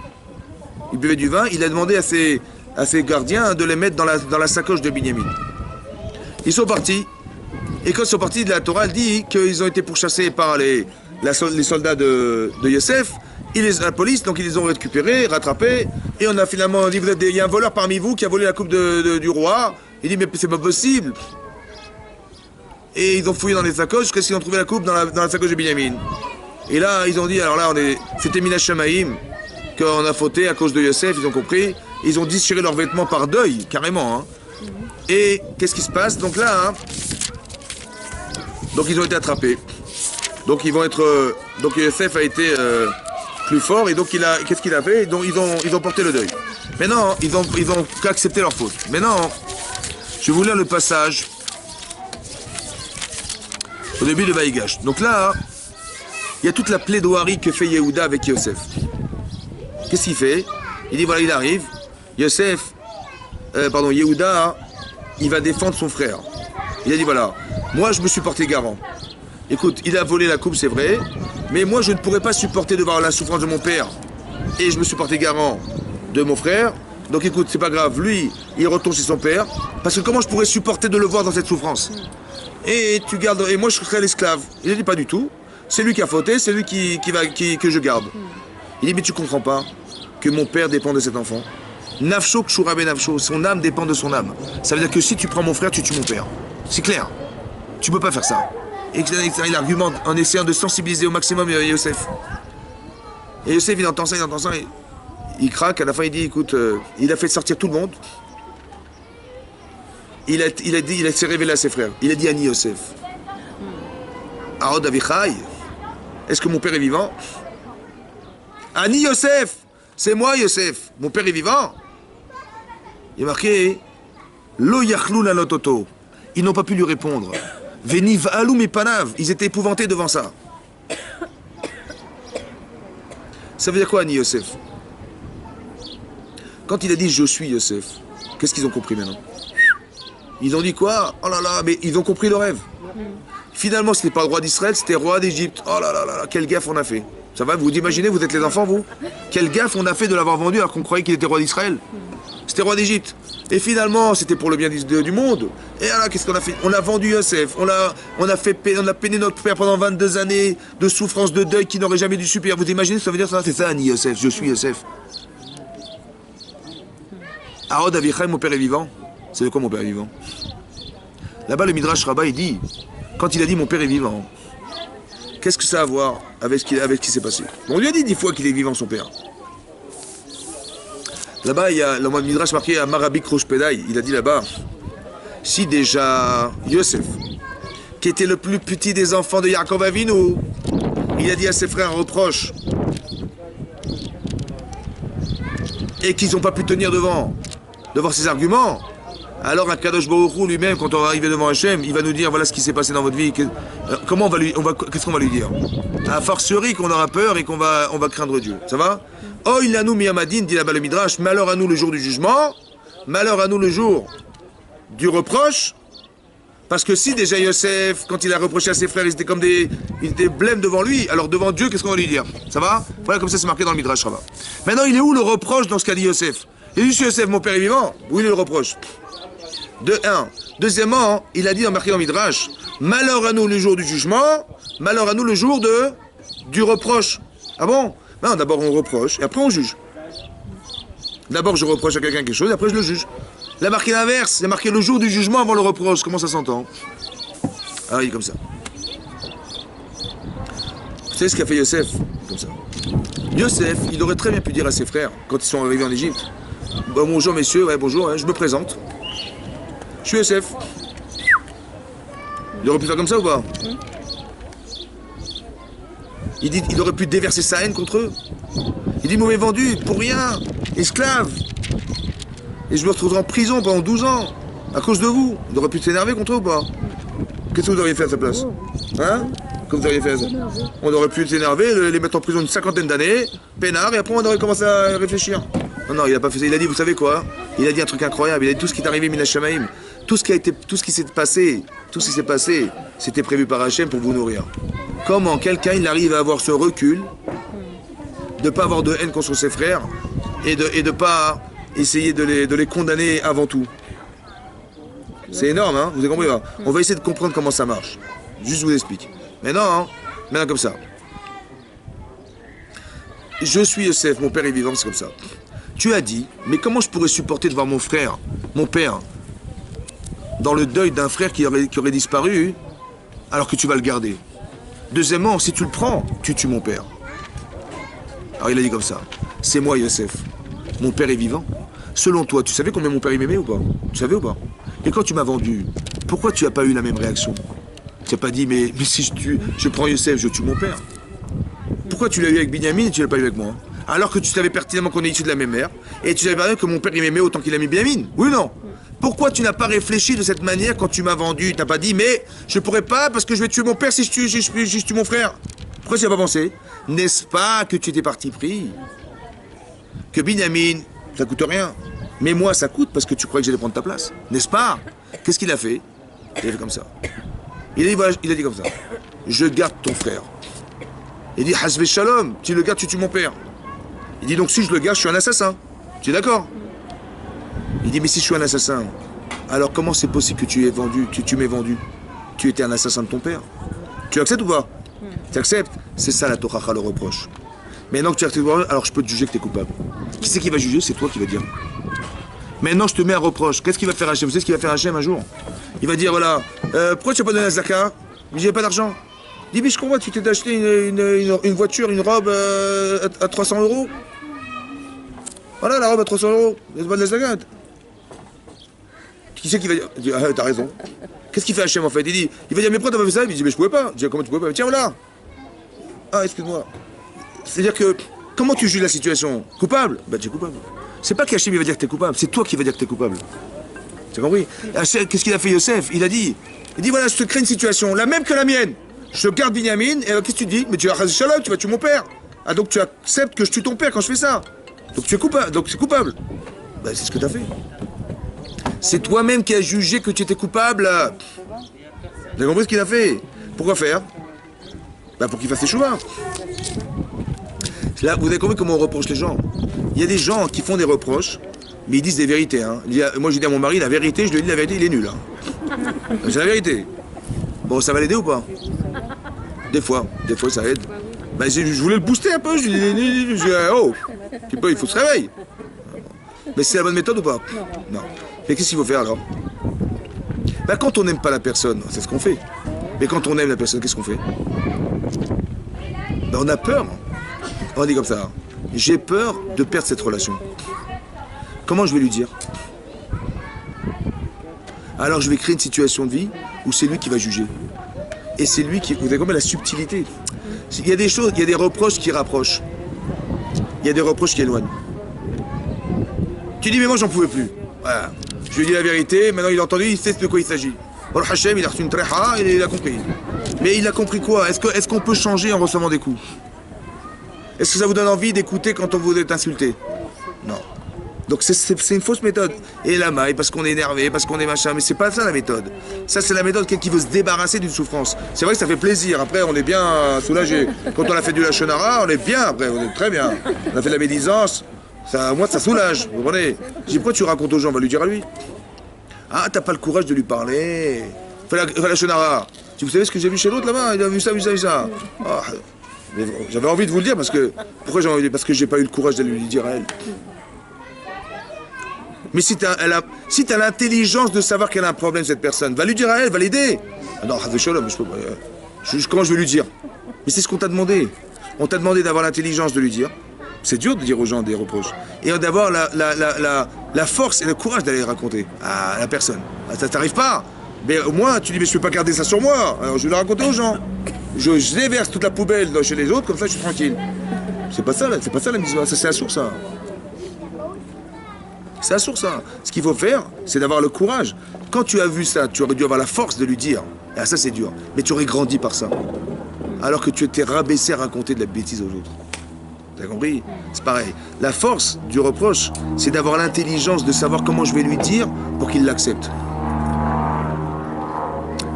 il buvait du vin, il a demandé à ses gardiens de les mettre dans la sacoche de Binyamin. Ils sont partis. Et quand ils sont partis, la Torah dit qu'ils ont été pourchassés par les soldats de Yosef, la police, donc ils les ont récupérés, rattrapés, et on a finalement dit, il y a un voleur parmi vous qui a volé la coupe du roi. Il dit, mais c'est pas possible. Et ils ont fouillé dans les sacoches, qu'est-ce qu'ils ont trouvé la coupe dans la sacoche de Binyamin. Et là, ils ont dit, alors là, c'était Minash Shamaïm, qu'on a fauté à cause de Yosef, ils ont compris, ils ont déchiré leurs vêtements par deuil, carrément. Hein. Et qu'est-ce qui se passe? Donc là, hein, donc ils ont été attrapés. Donc ils vont être. Donc Yosef a été plus fort et donc qu'est-ce qu'il a fait? Donc ils ont porté le deuil. Maintenant, ils ont accepté leur faute. Maintenant, je vais vous lire le passage au début de Vaïgash. Donc là, il y a toute la plaidoirie que fait Yehuda avec Yosef. Qu'est-ce qu'il fait? Il dit voilà, il arrive. Yehuda, il va défendre son frère. Il a dit voilà, moi je me suis porté garant. Écoute, il a volé la coupe, c'est vrai, mais moi je ne pourrais pas supporter de voir la souffrance de mon père. Et je me suis porté garant de mon frère. Donc écoute, c'est pas grave, lui, il retourne chez son père. Parce que comment je pourrais supporter de le voir dans cette souffrance? Et tu gardes, et moi je serais l'esclave. Il a dit pas du tout. C'est lui qui a fauté, c'est lui que je garde. Il dit mais tu comprends pas que mon père dépend de cet enfant. Nafsho kshura ben nafsho, son âme dépend de son âme. Ça veut dire que si tu prends mon frère, tu tues mon père. C'est clair. Tu peux pas faire ça. Et il argumente en essayant de sensibiliser au maximum Yosef. Et Yosef, il entend ça, et il craque. À la fin, il dit, écoute, il a fait sortir tout le monde. Il s'est révélé à ses frères. Il a dit, Ani Yosef. Arod Avichai, est-ce que mon père est vivant? Ani Yosef, c'est moi Yosef, mon père est vivant. Il est marqué, Lo yachlou la lototo. Ils n'ont pas pu lui répondre. Veniv alou mes panav, ils étaient épouvantés devant ça. Ça veut dire quoi, Ani Yosef? Quand il a dit je suis Yosef, qu'est-ce qu'ils ont compris maintenant? Ils ont dit quoi? Oh là là, mais ils ont compris le rêve. Finalement, ce n'était pas le roi d'Israël, c'était le roi d'Égypte. Oh là là là, quelle gaffe on a fait. Ça va, vous imaginez, vous êtes les enfants, vous? Quelle gaffe on a fait de l'avoir vendu alors qu'on croyait qu'il était roi d'Israël? C'était roi d'Égypte. Et finalement, c'était pour le bien du monde. Et alors, qu'est-ce qu'on a fait? On a vendu Yosef. On a peiné notre père pendant 22 années de souffrance, de deuil qui n'aurait jamais dû subir. Vous imaginez, ça veut dire ça? C'est ça, Ani Yosef. Je suis Yosef. Arod Avichai, mon père est vivant. C'est de quoi mon père est vivant? Là-bas, le Midrash Rabbah, il dit, quand il a dit mon père est vivant, qu'est-ce que ça a à voir avec ce qui s'est passé? On lui a dit 10 fois qu'il est vivant, son père. Là-bas, il y a le Midrash marqué à Marabik Roshpedai. Il a dit là-bas, si déjà Yosef, qui était le plus petit des enfants de Yaakov Avinu, il a dit à ses frères un reproche et qu'ils n'ont pas pu tenir devant ses arguments, alors un Kadosh Baruch Hu lui-même, quand on va arriver devant Hachem, il va nous dire voilà ce qui s'est passé dans votre vie. Qu'est-ce qu'on va lui dire? A fortiori qu'on aura peur et qu'on va craindre Dieu. Ça va? Oh, il a nous miyamadin, dit là-bas le Midrash, malheur à nous le jour du jugement, malheur à nous le jour du reproche. Parce que si déjà Yosef, quand il a reproché à ses frères, ils étaient blêmes devant lui, alors devant Dieu, qu'est-ce qu'on va lui dire? Ça va? Voilà, comme ça c'est marqué dans le Midrash Rabbah. Maintenant, il est où le reproche dans ce qu'a dit Yosef? Il dit Yosef, mon père est vivant? Où il est le reproche? De un. Deuxièmement, il a dit marqué dans le Midrash, malheur à nous le jour du jugement, malheur à nous le jour du reproche. Ah bon? Non, d'abord on reproche et après on juge. D'abord je reproche à quelqu'un quelque chose et après je le juge. Il a marqué l'inverse, il a marqué le jour du jugement avant le reproche. Comment ça s'entend? Ah, il est comme ça. Vous savez ce qu'a fait Yosef? Comme ça. Yosef, il aurait très bien pu dire à ses frères, quand ils sont arrivés en Égypte, bon, bonjour messieurs, ouais, bonjour, hein, je me présente. Je suis Yosef. Il aurait pu faire comme ça ou pas? Il aurait pu déverser sa haine contre eux. Il dit, vous m'avez vendu pour rien, esclave. Et je me retrouverai en prison pendant 12 ans, à cause de vous. Il aurait pu s'énerver contre eux ou pas? Qu'est-ce que vous auriez fait à sa place? Hein? Que vous auriez fait ça? On aurait pu s'énerver, les mettre en prison une 50aine d'années, peinard, et après on aurait commencé à réfléchir. Non, non, il a pas fait ça. Il a dit, vous savez quoi? Il a dit un truc incroyable. Il a dit tout ce qui est arrivé, Mina Shamaim, tout ce qui s'est passé, c'était prévu par Hachem pour vous nourrir. Comment quelqu'un il arrive à avoir ce recul, de ne pas avoir de haine contre ses frères et de pas essayer de les condamner avant tout? C'est énorme, hein? Vous avez compris, hein? On va essayer de comprendre comment ça marche. Juste vous explique. Mais non, hein? Maintenant comme ça. Je suis Yosef, mon père est vivant, c'est comme ça. Tu as dit, mais comment je pourrais supporter de voir mon frère, mon père, dans le deuil d'un frère qui aurait disparu, alors que tu vas le garder? Deuxièmement, si tu le prends, tu tues mon père. Alors il a dit comme ça, c'est moi Yosef, mon père est vivant. Selon toi, tu savais combien mon père il m'aimait ou pas? Tu savais ou pas? Et quand tu m'as vendu, pourquoi tu n'as pas eu la même réaction? Tu n'as pas dit, mais si je prends Yosef, je tue mon père. Pourquoi tu l'as eu avec Binyamin et tu ne l'as pas eu avec moi? Alors que tu savais pertinemment qu'on est issus de la même mère, et tu savais bien que mon père il m'aimait autant qu'il a mis Binyamin. Oui ou non? Pourquoi tu n'as pas réfléchi de cette manière quand tu m'as vendu? Tu n'as pas dit, mais je pourrais pas parce que je vais tuer mon père si je tue mon frère. Pourquoi tu n'y as pas pensé? N'est-ce pas que tu étais parti pris? Que Binyamin, ça coûte rien. Mais moi, ça coûte parce que tu croyais que j'allais prendre ta place. N'est-ce pas? Qu'est-ce qu'il a fait? Il a fait comme ça. Il a dit comme ça. Je garde ton frère. Il dit, Hasbe Shalom, tu le gardes, tu tues mon père. Il dit, donc si je le garde, je suis un assassin. Tu es d'accord? Il dit, mais si je suis un assassin, alors comment c'est possible que tu m'aies vendu? Tu étais un assassin de ton père. Tu acceptes ou pas? Tu acceptes? C'est ça la Tochacha, le reproche. Maintenant que tu acceptes, alors je peux te juger que tu es coupable. Qui c'est qui va juger? C'est toi qui va dire. Maintenant je te mets un reproche. Qu'est-ce qu'il va faire Hachem? Vous savez ce qu'il va faire Hachem un jour? Il va dire, voilà, pourquoi tu n'as pas donné la zaka? Il dit, j'ai pas d'argent. Il dit, mais je comprends, tu t'es acheté une voiture, une robe à 300 euros. Voilà, la robe à 300 euros. C'est pas de la zaka. Qui c'est qui va dire? Il dit, ah, t'as raison. Qu'est-ce qu'il fait Hachem en fait? Il va dire, mais pourquoi t'as pas fait ça? Il dit, mais je pouvais pas. Je dis, comment tu pouvais pas? Tiens, voilà. Ah, excuse-moi. C'est-à-dire que, comment tu juges la situation? Coupable? Bah, tu es coupable. C'est pas qu'Hachem il va dire que t'es coupable, c'est toi qui vas dire que t'es coupable. Tu as compris? Hachem, qu'est-ce qu'il a fait Yosef? Il dit, voilà, je te crée une situation, la même que la mienne. Je garde Binyamin, et alors qu'est-ce que tu dis? Mais tu vas Shalom, tu vas tuer mon père. Ah, donc tu acceptes que je tue ton père quand je fais ça. Donc tu es coupable, donc c'est coupable. Bah, c'est ce que t'as fait. C'est toi-même qui as jugé que tu étais coupable. Vous avez compris ce qu'il a fait? Pourquoi faire? Bah, pour qu'il fasse ses choix. Là, vous avez compris comment on reproche les gens? Il y a des gens qui font des reproches, mais ils disent des vérités. Hein. Moi, je dis à mon mari, la vérité, je lui dis la vérité, il est nul. Hein. C'est la vérité. Bon, ça va l'aider ou pas? Des fois ça aide. Bah, je voulais le booster un peu, je lui dis, oh, il faut se réveiller. Mais c'est la bonne méthode ou pas? Non. Mais qu'est-ce qu'il faut faire alors? Bah, quand on n'aime pas la personne, c'est ce qu'on fait. Mais quand on aime la personne, qu'est-ce qu'on fait? Bah, on a peur. On dit comme ça, j'ai peur de perdre cette relation. Comment je vais lui dire? Alors je vais créer une situation de vie où c'est lui qui va juger. Et c'est lui qui... Vous avez compris la subtilité? Il y a des choses, il y a des reproches qui rapprochent. Il y a des reproches qui éloignent. Tu dis mais moi j'en pouvais plus. Voilà. Je lui dis la vérité, maintenant il a entendu, il sait de quoi il s'agit. Alors Hachem il a reçu une tréha et il a compris. Mais il a compris quoi? Est-ce qu'on peut changer en recevant des coups? Est-ce que ça vous donne envie d'écouter quand on vous est insulté? Non. Donc c'est une fausse méthode. Et la maille, parce qu'on est énervé, parce qu'on est machin, mais c'est pas ça la méthode. Ça c'est la méthode quelqu'un qui veut se débarrasser d'une souffrance. C'est vrai que ça fait plaisir, après on est bien soulagé. Quand on a fait du lachonara, on est bien après, on est très bien. On a fait de la médisance, ça, moi ça soulage, vous comprenez? Je dis pourquoi tu racontes aux gens, on va lui dire à lui. Ah, t'as pas le courage de lui parler. Fais la lachonara. Vous savez ce que j'ai vu chez l'autre là-bas? Il a vu ça, vu ça, vu ça. Ah. J'avais envie de vous le dire parce que... Pourquoi j'ai envie de le dire? Parce que j'ai pas eu le courage de lui dire à elle. Mais si t'as l'intelligence de savoir qu'elle a un problème, cette personne, va lui dire à elle, va l'aider. Ah non, comment je vais lui dire? Mais c'est ce qu'on t'a demandé. On t'a demandé d'avoir l'intelligence de lui dire. C'est dur de dire aux gens des reproches. Et d'avoir la force et le courage d'aller raconter à la personne. Ah, ça t'arrive pas. Mais au moins, tu dis, mais je peux pas garder ça sur moi. Alors je vais le raconter aux gens. Je déverse toute la poubelle chez les autres, comme ça je suis tranquille. C'est pas ça la mitzvah, ça c'est la source, ça. C'est la source, ça. Ce qu'il faut faire, c'est d'avoir le courage. Quand tu as vu ça, tu aurais dû avoir la force de lui dire. Ah, ça c'est dur, mais tu aurais grandi par ça. Alors que tu étais rabaissé à raconter de la bêtise aux autres. T'as compris? C'est pareil. La force du reproche, c'est d'avoir l'intelligence de savoir comment je vais lui dire pour qu'il l'accepte.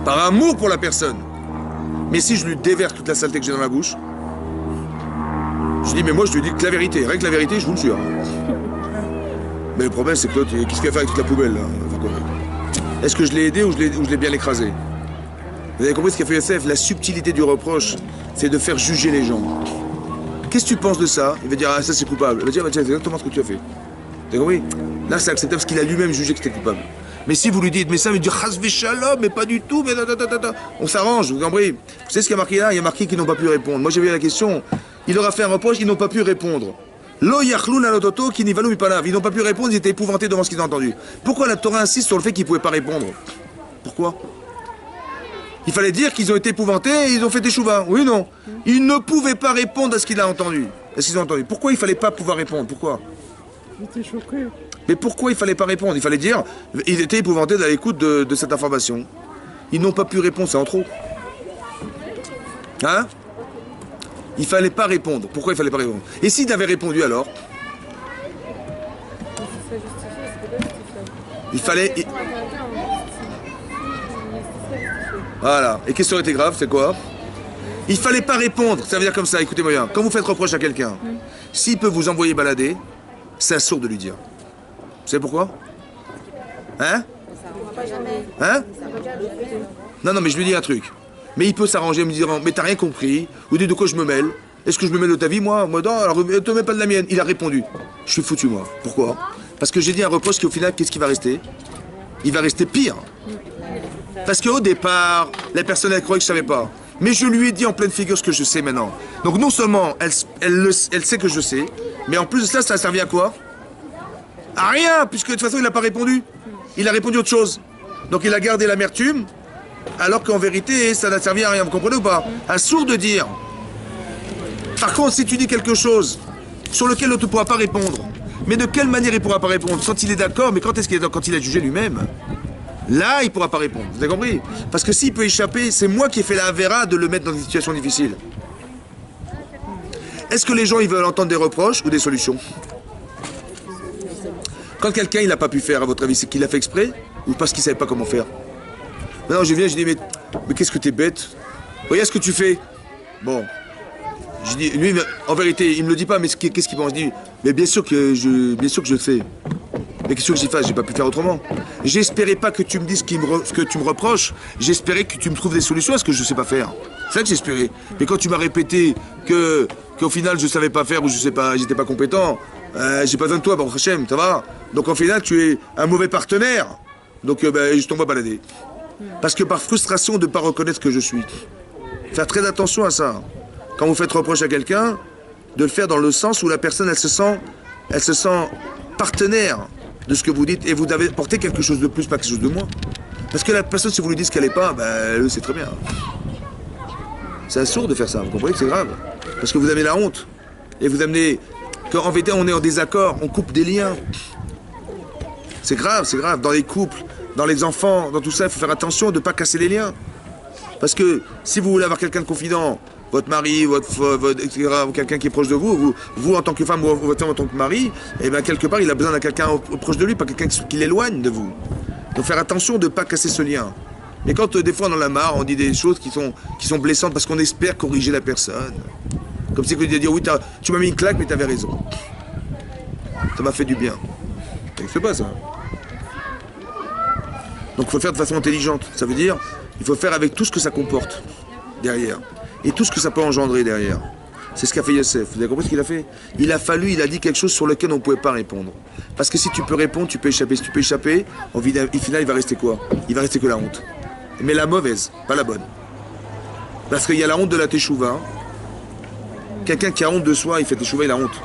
Par amour pour la personne. Mais si je lui déverse toute la saleté que j'ai dans ma bouche, je dis, mais moi je lui dis que la vérité, rien que la vérité, je vous le jure. Mais le problème c'est que l'autre, qu'est-ce qu'il va faire avec toute la poubelle là? Est-ce que je l'ai aidé ou je l'ai bien écrasé? Vous avez compris ce qu'a fait Yosef? La subtilité du reproche, c'est de faire juger les gens. Qu'est-ce que tu penses de ça? Il va dire, ah ça c'est coupable. Il va dire, bah, tiens, c'est exactement ce que tu as fait. Vous avez compris? Là c'est acceptable parce qu'il a lui-même jugé que c'était coupable. Mais si vous lui dites, mais ça veut dire Chasvé Shalom, mais pas du tout, mais on s'arrange, vous comprenez? Vous savez ce qu'il y a marqué là? Il y a marqué qu'ils n'ont pas pu répondre. Moi j'ai vu la question, il leur a fait un reproche, ils n'ont pas pu répondre. Lo yachlou nalototo qui nivalou mipanav. Ils n'ont pas pu répondre, ils étaient épouvantés devant ce qu'ils ont entendu. Pourquoi la Torah insiste sur le fait qu'ils ne pouvaient pas répondre? Pourquoi? Il fallait dire qu'ils ont été épouvantés et ils ont fait des chouvas. Oui ou non? Ils ne pouvaient pas répondre à ce qu'ils ont entendu. Pourquoi il ne fallait pas pouvoir répondre? Pourquoi? J'étais choqué. Mais pourquoi il ne fallait pas répondre? Il fallait dire, ils étaient épouvantés à l'écoute de cette information. Ils n'ont pas pu répondre, c'est en trop. Hein? Il ne fallait pas répondre. Pourquoi il ne fallait pas répondre? Et s'ils avaient répondu alors? Il fallait... Voilà. Et qu'est-ce qui aurait été grave? C'est quoi? Il ne fallait pas répondre. Ça veut dire comme ça, écoutez-moi bien. Quand vous faites reproche à quelqu'un, s'il peut vous envoyer balader, c'est un sourd de lui dire. Vous savez pourquoi? Hein? Hein? Non, mais je lui dis un truc. Mais il peut s'arranger en me disant, mais t'as rien compris, ou dis de quoi je me mêle? Est-ce que je me mêle de ta vie, moi? Moi, non, alors ne te mets pas de la mienne. Il a répondu. Je suis foutu, moi. Pourquoi? Parce que j'ai dit un reproche qui, au final, qu'est-ce qui va rester? Il va rester pire. Parce qu'au départ, la personne, elle croyait que je savais pas. Mais je lui ai dit en pleine figure ce que je sais maintenant. Donc non seulement elle sait que je sais, mais en plus de ça a servi à quoi? À rien, puisque de toute façon, il n'a pas répondu. Il a répondu autre chose. Donc il a gardé l'amertume, alors qu'en vérité, ça n'a servi à rien. Vous comprenez ou pas? Un sourd de dire. Par contre, si tu dis quelque chose sur lequel on ne pourra pas répondre, mais de quelle manière il ne pourra pas répondre? Quand il est d'accord, mais quand est-ce qu'il est d'accord? Quand il a jugé lui-même. Là, il ne pourra pas répondre. Vous avez compris? Parce que s'il peut échapper, c'est moi qui ai fait la avéra de le mettre dans une situation difficile. Est-ce que les gens, ils veulent entendre des reproches ou des solutions? Quand quelqu'un, il n'a pas pu faire, à votre avis, c'est qu'il a fait exprès ou parce qu'il ne savait pas comment faire? Maintenant, je viens, je dis, mais qu'est-ce que t'es bête? Regarde ce que tu fais. Bon. Je dis, lui, en vérité, il me le dit pas, mais qu'est-ce qu'il pense? Je dis, mais bien sûr que je le fais. Mais qu'est-ce que j'y fasse? J'ai pas pu faire autrement. J'espérais pas que tu me dises ce que tu me reproches. J'espérais que tu me trouves des solutions à ce que je sais pas faire. C'est ça que j'espérais. Mais quand tu m'as répété qu'au final je savais pas faire ou je sais pas, j'étais pas compétent, j'ai pas besoin de toi, Baruch Hashem, ça va? Donc au final tu es un mauvais partenaire. Donc je t'envoie balader. Parce que par frustration de ne pas reconnaître ce que je suis. Faire très attention à ça. Quand vous faites reproche à quelqu'un, de le faire dans le sens où la personne elle se sent partenaire de ce que vous dites et vous devez porter quelque chose de plus, pas quelque chose de moins. Parce que la personne, si vous lui dites ce qu'elle n'est pas, c'est très bien. C'est absurde de faire ça, vous comprenez que c'est grave. Parce que vous avez la honte. Et vous amenez qu'en vérité on est en désaccord, on coupe des liens. C'est grave, c'est grave. Dans les couples, dans les enfants, dans tout ça, il faut faire attention de ne pas casser les liens. Parce que si vous voulez avoir quelqu'un de confident, votre mari, etc., quelqu'un qui est proche de vous, vous en tant que femme ou votre femme en tant que mari, et bien quelque part il a besoin d'un quelqu'un proche de lui, pas quelqu'un qui l'éloigne de vous. Donc faire attention de ne pas casser ce lien. Et quand des fois on en a marre, on dit des choses qui sont blessantes parce qu'on espère corriger la personne. Comme si vous disiez dire oui, tu m'as mis une claque mais tu avais raison. Ça m'a fait du bien. Ça ne fait pas ça. Donc il faut le faire de façon intelligente. Ça veut dire il faut faire avec tout ce que ça comporte derrière. Et tout ce que ça peut engendrer derrière. C'est ce qu'a fait Yosef. Vous avez compris ce qu'il a fait? Il a dit quelque chose sur lequel on ne pouvait pas répondre. Parce que si tu peux répondre, tu peux échapper. Si tu peux échapper, au final, il va rester quoi? Il va rester que la honte. Mais la mauvaise, pas la bonne. Parce qu'il y a la honte de la teshuva. Quelqu'un qui a honte de soi, il fait teshuva, il a honte.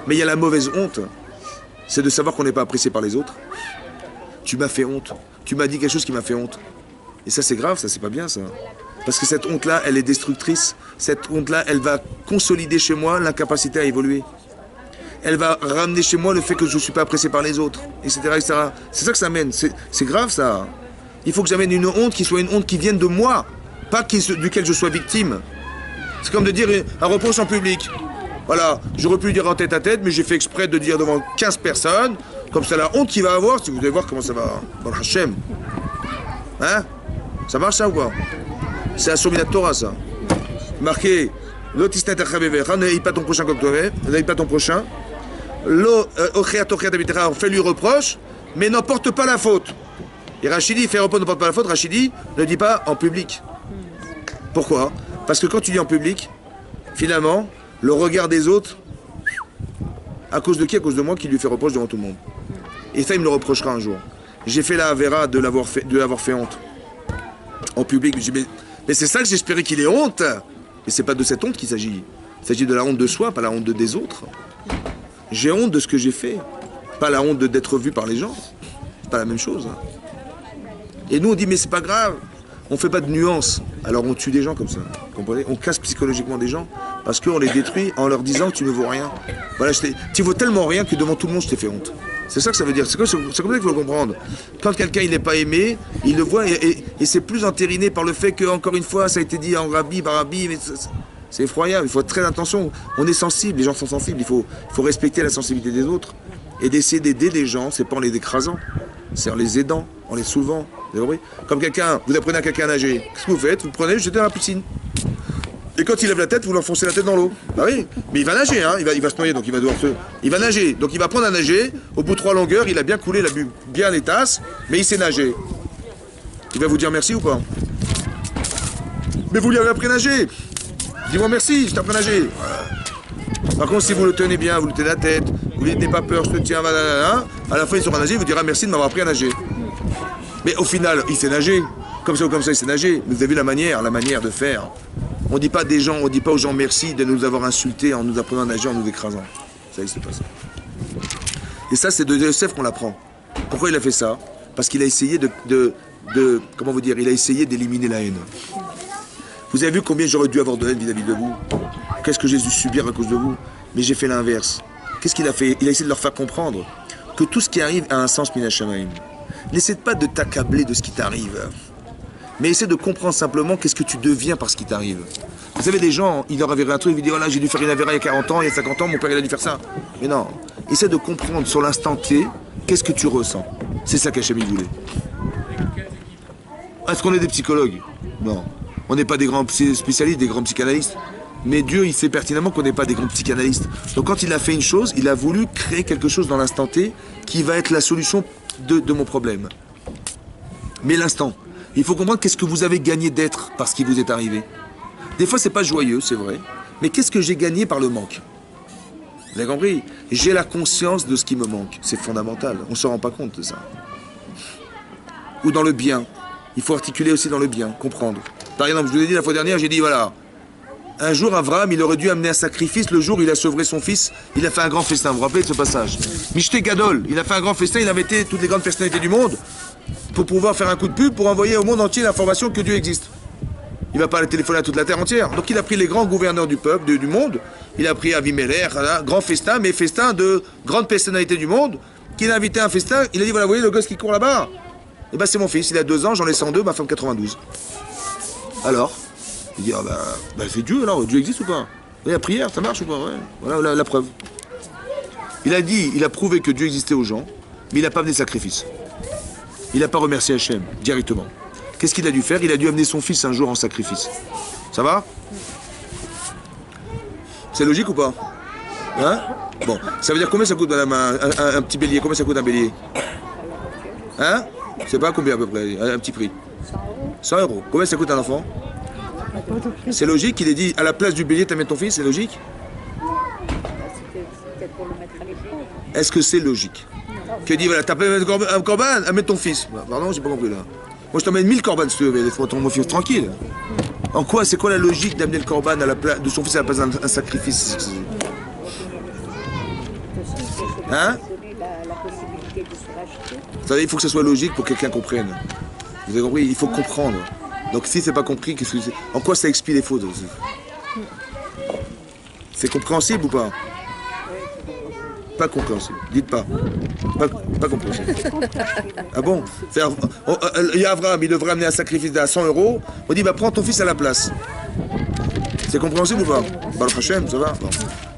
Mais il y a la mauvaise honte. C'est de savoir qu'on n'est pas apprécié par les autres. Tu m'as fait honte. Tu m'as dit quelque chose qui m'a fait honte. Et ça, c'est grave, ça, c'est pas bien, ça. Parce que cette honte-là, elle est destructrice. Cette honte-là, elle va consolider chez moi l'incapacité à évoluer. Elle va ramener chez moi le fait que je ne suis pas apprécié par les autres, etc., etc. C'est ça que ça mène. C'est grave, ça. Il faut que j'amène une honte qui soit une honte qui vienne de moi, pas duquel je sois victime. C'est comme de dire un reproche en public. Voilà, j'aurais pu le dire en tête à tête, mais j'ai fait exprès de dire devant 15 personnes, comme ça la honte qu'il va avoir, si vous devez voir comment ça va dans le Hachem. Hein? Ça marche ça ou quoi? C'est un Sominat Torah, ça. Marqué, n'aille pas ton prochain comme toi-même, n'aille pas ton prochain. Fais-lui reproche, mais n'emporte pas la faute. Et Rachidi, fait reproche, n'emporte pas la faute, Rachidi ne dit pas en public. Pourquoi? Parce que quand tu dis en public, finalement, le regard des autres, à cause de qui? À cause de moi qui lui fait reproche devant tout le monde. Et ça, il me le reprochera un jour. J'ai fait la avéra de l'avoir fait honte. En public, je dis, mais c'est ça que j'espérais qu'il ait honte. Mais c'est pas de cette honte qu'il s'agit. Il s'agit de la honte de soi, pas la honte des autres. J'ai honte de ce que j'ai fait. Pas la honte d'être vu par les gens. C'est pas la même chose. Et nous, on dit, mais c'est pas grave. On fait pas de nuances. Alors on tue des gens comme ça. Vous comprenez? On casse psychologiquement des gens parce qu'on les détruit en leur disant, tu ne vaux rien. Voilà, tu vaux tellement rien que devant tout le monde, je t'ai fait honte. C'est ça que ça veut dire. C'est comme ça qu'il faut le comprendre. Quand quelqu'un il n'est pas aimé, il le voit et c'est plus entériné par le fait que, encore une fois, ça a été dit en rabbi, par rabbi, mais c'est effroyable. Il faut être très attention. On est sensible, les gens sont sensibles. Il faut respecter la sensibilité des autres et d'essayer d'aider les gens. C'est pas en les écrasant, c'est en les aidant, en les soulevant. Vous avez compris? Comme quelqu'un, vous apprenez à quelqu'un à nager. Qu'est-ce que vous faites? Vous le prenez, vous le jetez dans la piscine. Et quand il lève la tête, vous l'enfoncez la tête dans l'eau. Ah oui, mais il va nager, hein. Il va se noyer, donc il va devoir il va nager, donc il va apprendre à nager. Au bout de 3 longueurs, il a bien coulé, il a bu bien les tasses, mais il sait nager. Il va vous dire merci ou pas? Mais vous lui avez appris à nager. Dis-moi merci, je t'ai appris à nager. Voilà. Par contre, si vous le tenez bien, vous le tenez la tête, vous lui dites n'aie pas peur, je te tiens, à la fin il saura nager, il vous dira merci de m'avoir appris à nager. Mais au final, il sait nager. comme ça ou comme ça, il sait nager. Mais vous avez vu la manière de faire. On dit pas aux gens merci de nous avoir insultés en nous apprenant à nager, en nous écrasant. Ça n'existe pas ça. Et ça, c'est de Yosef qu'on l'apprend. Pourquoi il a fait ça? Parce qu'il a essayé comment vous dire, il a essayé d'éliminer la haine. Vous avez vu combien j'aurais dû avoir de haine vis-à-vis de vous? Qu'est-ce que j'ai dû subir à cause de vous? Mais j'ai fait l'inverse. Qu'est-ce qu'il a fait? Il a essayé de leur faire comprendre que tout ce qui arrive a un sens minashamaim. N'essaie pas de t'accabler de ce qui t'arrive. Mais essaie de comprendre simplement qu'est-ce que tu deviens par ce qui t'arrive. Vous savez, des gens, ils leur avaient un truc, ils disent, oh là, j'ai dû faire une avéra il y a 40 ans, il y a 50 ans, mon père il a dû faire ça. Mais non, essaie de comprendre sur l'instant T, qu'est-ce que tu ressens. C'est ça qu'Hachem il voulait. Est-ce qu'on est des psychologues? Non. On n'est pas des grands spécialistes, des grands psychanalystes. Mais Dieu, il sait pertinemment qu'on n'est pas des grands psychanalystes. Donc quand il a fait une chose, il a voulu créer quelque chose dans l'instant T qui va être la solution de mon problème. Mais l'instant, il faut comprendre qu'est-ce que vous avez gagné d'être par ce qui vous est arrivé. Des fois, c'est pas joyeux, c'est vrai. Mais qu'est-ce que j'ai gagné par le manque? Vous avez compris? J'ai la conscience de ce qui me manque. C'est fondamental. On ne se rend pas compte de ça. Ou dans le bien. Il faut articuler aussi dans le bien, comprendre. Par exemple, je vous ai dit la fois dernière, j'ai dit voilà. Un jour, Avraham, il aurait dû amener un sacrifice. Le jour où il a sauvé son fils, il a fait un grand festin. Vous vous rappelez de ce passage? Michté Gadol, il a fait un grand festin, il a invité toutes les grandes personnalités du monde pour pouvoir faire un coup de pub, pour envoyer au monde entier l'information que Dieu existe. Il ne va pas aller téléphoner à toute la terre entière. Donc il a pris les grands gouverneurs du peuple, du monde. Il a pris Avimelech, grand festin, mais festin de grandes personnalités du monde. Qu'il a invité à un festin, il a dit voilà, vous voyez le gosse qui court là-bas? Eh ben c'est mon fils, il a 2 ans, j'en ai 102, ma femme 92. Alors? Il dit, c'est Dieu alors, Dieu existe ou pas? Et la prière, ça marche ou pas? Ouais. Voilà la preuve. Il a dit, il a prouvé que Dieu existait aux gens, mais il n'a pas amené de sacrifice. Il n'a pas remercié Hachem directement. Qu'est-ce qu'il a dû faire? Il a dû amener son fils un jour en sacrifice. Ça va? C'est logique ou pas? Hein? Bon, ça veut dire combien ça coûte madame, un petit bélier? Combien ça coûte un bélier? Hein? Je sais pas combien à peu près, un petit prix. 100 euros. Combien ça coûte un enfant? C'est logique qu'il ait dit à la place du bélier, t'amènes ton fils, c'est logique? Est-ce que c'est logique? Que dit voilà, t'as pas un corban, amène ton fils. Pardon, j'ai pas compris là. Moi je t'emmène 1000 corbanes si tu veux, mais laisse-moi ton fils tranquille. En quoi, c'est quoi la logique d'amener le corban à la place de son fils à la place d'un sacrifice? Hein? Vous savez, il faut que ça soit logique pour que quelqu'un comprenne. Vous avez compris? Il faut comprendre. Donc si c'est pas compris, en quoi ça expie les fautes? C'est compréhensible ou pas? Pas compréhensible. Dites pas. Pas compréhensible. Ah bon? Il y a Abraham, il devrait amener un sacrifice à 100 euros. On dit, prends ton fils à la place. C'est compréhensible ou pas? Le Hachem, ça va? Bon.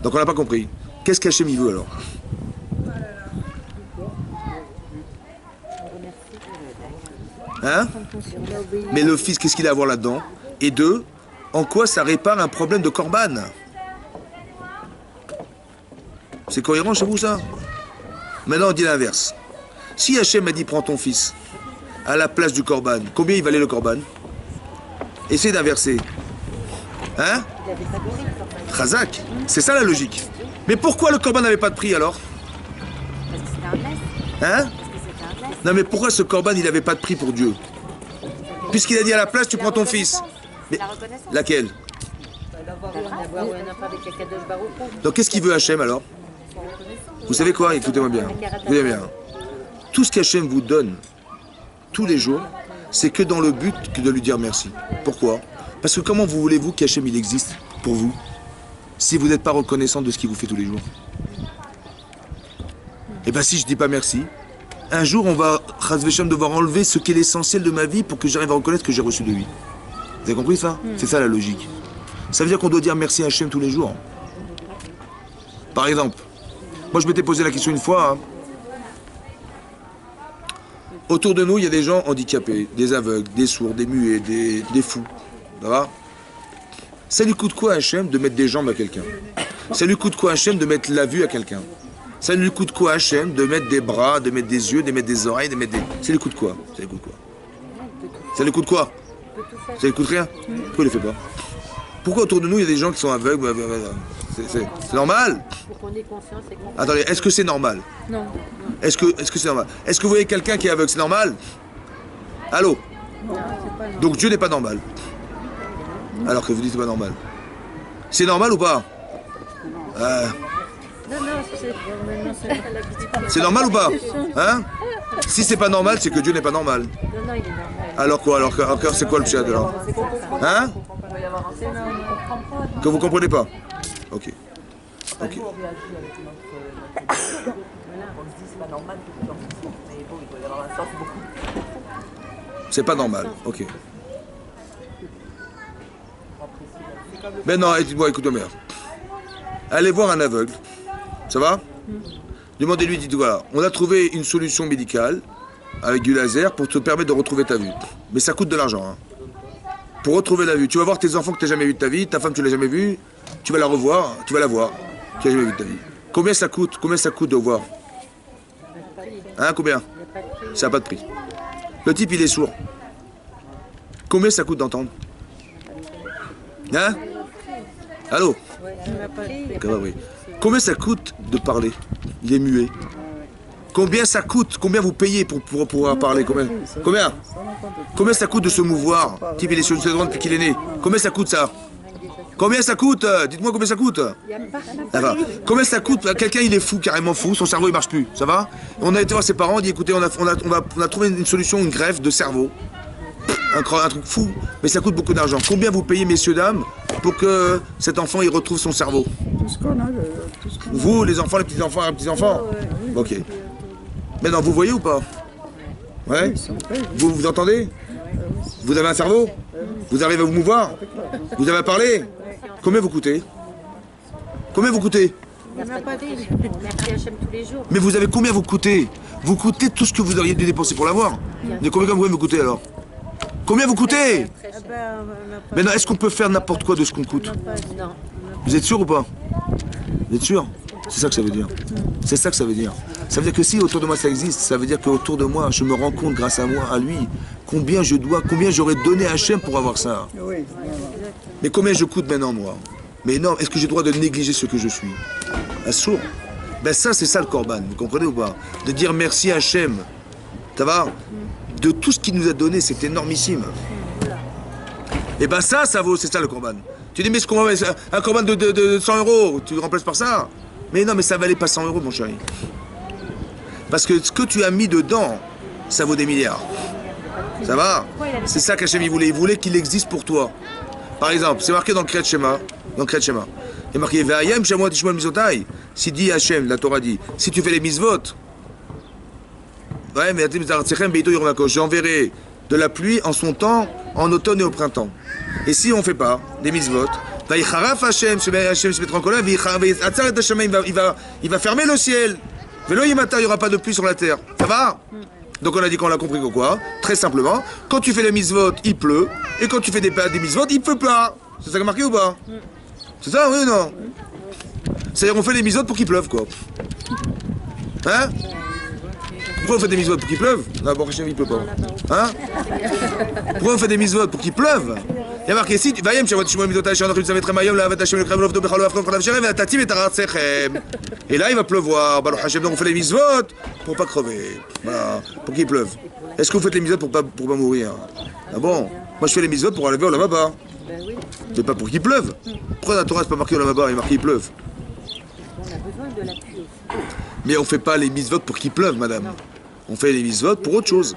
Donc on n'a pas compris. Qu'est-ce qu'Hachem il veut alors? Hein? Mais le fils, qu'est-ce qu'il a à voir là-dedans? Et 2, en quoi ça répare un problème de corban? C'est cohérent chez vous ça? Maintenant on dit l'inverse. Si Hachem a dit prends ton fils à la place du corban, combien il valait le corban? Essayez d'inverser. Hein? Chazak, c'est ça la logique. Mais pourquoi le corban n'avait pas de prix alors? Parce que c'était un blesse. Hein? Parce que c'était un blesse. Non mais pourquoi ce corban il n'avait pas de prix pour Dieu? Puisqu'il a dit à la place tu prends ton fils. Mais La reconnaissance. laquelle? Donc qu'est-ce qu'il veut Hachem alors? Vous savez quoi? Écoutez-moi bien. Écoutez bien. Tout ce qu'Hachem vous donne tous les jours, c'est que dans le but que de lui dire merci. Pourquoi? Parce que comment vous voulez-vous qu'Hachem il existe pour vous si vous n'êtes pas reconnaissant de ce qu'il vous fait tous les jours? Et bien si je dis pas merci, un jour on va devoir enlever ce qui est l'essentiel de ma vie pour que j'arrive à reconnaître que j'ai reçu de lui. Vous avez compris ça? C'est ça la logique. Ça veut dire qu'on doit dire merci à Hachem tous les jours. Par exemple, moi je m'étais posé la question une fois. Autour de nous, il y a des gens handicapés, des aveugles, des sourds, des muets, des fous. Ça va? Ça lui coûte quoi à Hachem de mettre des jambes à quelqu'un? Ça lui coûte quoi à Hachem de mettre la vue à quelqu'un? Ça lui coûte quoi à Hachem de mettre des bras, de mettre des yeux, de mettre des oreilles, de mettre des... Ça lui coûte quoi? Ça lui coûte quoi? Ça lui coûte quoi? Ça lui coûte rien? Pourquoi il ne le fait pas? Pourquoi autour de nous, il y a des gens qui sont aveugles? C'est normal? Pour qu'on ait conscience et qu'on... Attendez, est-ce que c'est normal? Non. Est-ce que c'est normal? Est-ce que vous voyez quelqu'un qui est aveugle? C'est normal? Allô? Donc Dieu n'est pas normal. Alors que vous dites c'est pas normal. C'est normal ou pas? Non, C'est normal ou pas? Hein? Si c'est pas normal, c'est que Dieu n'est pas normal. non, il est normal. Alors quoi? Alors c'est quoi le chat alors? Hein? Il doit y avoir un sens qu'on ne comprend pas. Que vous comprenez pas? Ok. Enfin, nous, on réagit avec notre on se dit c'est pas normal que les gens se sentent. Mais bon, il doit y avoir un sens beaucoup. C'est pas normal. Ok. Mais non, dites-moi, écoute-moi bien. Allez voir un aveugle. Ça va? Demandez-lui, dites voilà, on a trouvé une solution médicale avec du laser pour te permettre de retrouver ta vue. Mais ça coûte de l'argent. Hein. Pour retrouver la vue, tu vas voir tes enfants que tu n'as jamais vu de ta vie, ta femme tu l'as jamais vue, tu vas la revoir, tu vas la voir, tu n'as jamais vu de ta vie. Combien ça coûte? Combien ça coûte de voir? Hein, combien? Ça n'a pas de prix. Le type il est sourd. Combien ça coûte d'entendre? Hein? Allô? Oui. Combien ça coûte de parler? Il est muet. Combien ça coûte? Combien vous payez pour pouvoir parler? Combien? Combien ça coûte de se mouvoir? Type il est sur une seconde depuis qu'il est né. Combien ça coûte ça? Combien ça coûte? Dites-moi combien ça coûte? Ça va. Combien ça coûte? Quelqu'un il est fou, carrément fou, son cerveau il marche plus. Ça va? On a été voir ses parents, on dit écoutez, on a trouvé une solution, une greffe de cerveau. Un truc fou, mais ça coûte beaucoup d'argent. Combien vous payez, messieurs, dames, pour que cet enfant il retrouve son cerveau? Tout ce qu'on a, Vous, les enfants, les petits-enfants, les petits-enfants? Ok. Maintenant, vous voyez ou pas? Ouais? Vous entendez? Vous avez un cerveau? Vous arrivez à vous mouvoir? Vous avez à parler? Combien vous coûtez? Combien vous coûtez? Merci Hachem tous les jours. Mais vous avez combien vous coûtez? Vous coûtez tout ce que vous auriez dû dépenser pour l'avoir. Mais combien vous coûtez alors? Combien vous coûtez? Maintenant, est-ce qu'on peut faire n'importe quoi de ce qu'on coûte? Non. Vous êtes sûr ou pas? Vous êtes sûr? C'est ça que ça veut dire. C'est ça que ça veut dire. Ça veut dire que si autour de moi ça existe, ça veut dire qu'autour de moi, je me rends compte grâce à moi, à lui, combien j'aurais donné à Hachem pour avoir ça. oui. Mais combien je coûte maintenant, moi? Mais non, est-ce que j'ai le droit de négliger ce que je suis? Assourd. Ben ça, c'est ça le korban, vous comprenez ou pas? De dire merci à Hachem. Ça va? De tout ce qu'il nous a donné, c'est énormissime. Et ben ça vaut, c'est ça le korban. Tu dis, mais un korban de 100 euros, tu le remplaces par ça? Mais non, mais ça valait pas 100 euros, mon chéri. Parce que ce que tu as mis dedans, ça vaut des milliards. Ça va? C'est ça qu'Hachem il voulait. Il voulait qu'il existe pour toi. Par exemple, c'est marqué dans le Kriyat Shema. Il est marqué Ve'ayam Shamua Tishmol Mizotai. Si dit Hachem, la Torah dit, si tu fais les mitzvot, ouais, mais j'enverrai de la pluie en son temps, en automne et au printemps. Et si on ne fait pas des mitzvot, il va fermer le ciel. Il n'y aura pas de pluie sur la terre. Ça va? Donc on a dit qu'on l'a compris que quoi? Très simplement, quand tu fais les mitzvot, il pleut. Et quand tu fais des mitzvot, il ne pleut pas. C'est ça qui est marqué ou pas? C'est ça, oui ou non? C'est-à-dire on fait les mitzvot pour qu'il pleuve, quoi. Hein? Pourquoi on fait des mitzvot pour qu'il pleuve? Non, bon, il pleut pas. Hein? Pourquoi on fait des mitzvot pour qu'il pleuve? Il y a marqué ici, et là il va pleuvoir. Donc on fait les mitzvot pour pas crever. Voilà, pour qu'il pleuve. Est-ce que vous faites les mitzvot pour pas mourir? Ah bon? Moi je fais les mitzvot pour aller au lavaba. Mais pas pour qu'il pleuve. Pourquoi la Torah c'est pas marqué au lavaba, il est marqué il pleuve? On a besoin de la pluie aussi. Mais on fait pas les mitzvot pour qu'il pleuve, madame. On fait les mitzvot pour autre chose.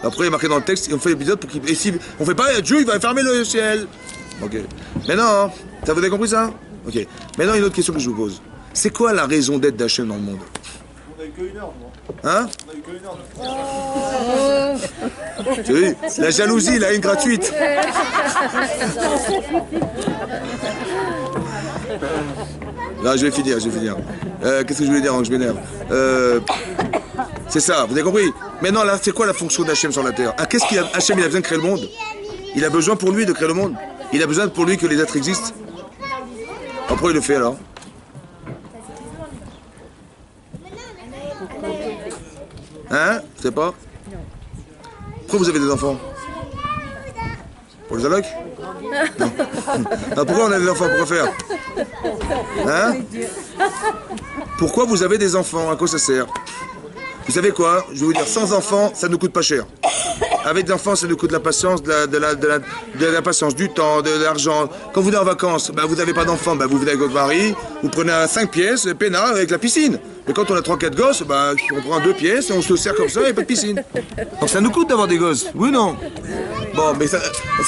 Après, il est marqué dans le texte, on fait l'épisode pour qu'il... Et si on fait pas, Dieu, il va fermer le ciel. Ok. Mais non, ça vous avez compris ça? Ok. Maintenant, une autre question que je vous pose. C'est quoi la raison d'être d'Hachem dans le monde? On a eu que 1 heure, moi. Hein? On a eu que 1 heure. Tu vois, la jalousie, là, une gratuite. Là, je vais finir. Qu'est-ce que je voulais dire avant que je m'énerve? C'est ça, vous avez compris? Maintenant, là, c'est quoi la fonction d'Hachem sur la terre? Ah, qu'est-ce qu'il a, Hachem, il a besoin de créer le monde? Il a besoin pour lui de créer le monde? Il a besoin pour lui que les êtres existent? Pourquoi il le fait alors? Hein? Vous savez pas? Pourquoi vous avez des enfants? Pour les allocs? Non. Ah, pourquoi on a des enfants? Pourquoi faire? Hein? Pourquoi vous avez des enfants? À quoi ça sert? Vous savez quoi? Je vais vous dire, sans enfants, ça ne coûte pas cher. Avec des enfants, c'est le coût de la patience, de la patience, du temps, de l'argent. Quand vous êtes en vacances, ben, vous n'avez pas d'enfants, ben, vous venez avec votre mari, vous prenez 5 pièces, peinard, avec la piscine. Mais quand on a 3-4 gosses, ben, on prend 2 pièces et on se sert comme ça, il n'y a pas de piscine. Donc ça nous coûte d'avoir des gosses, oui ou non? Bon, mais ça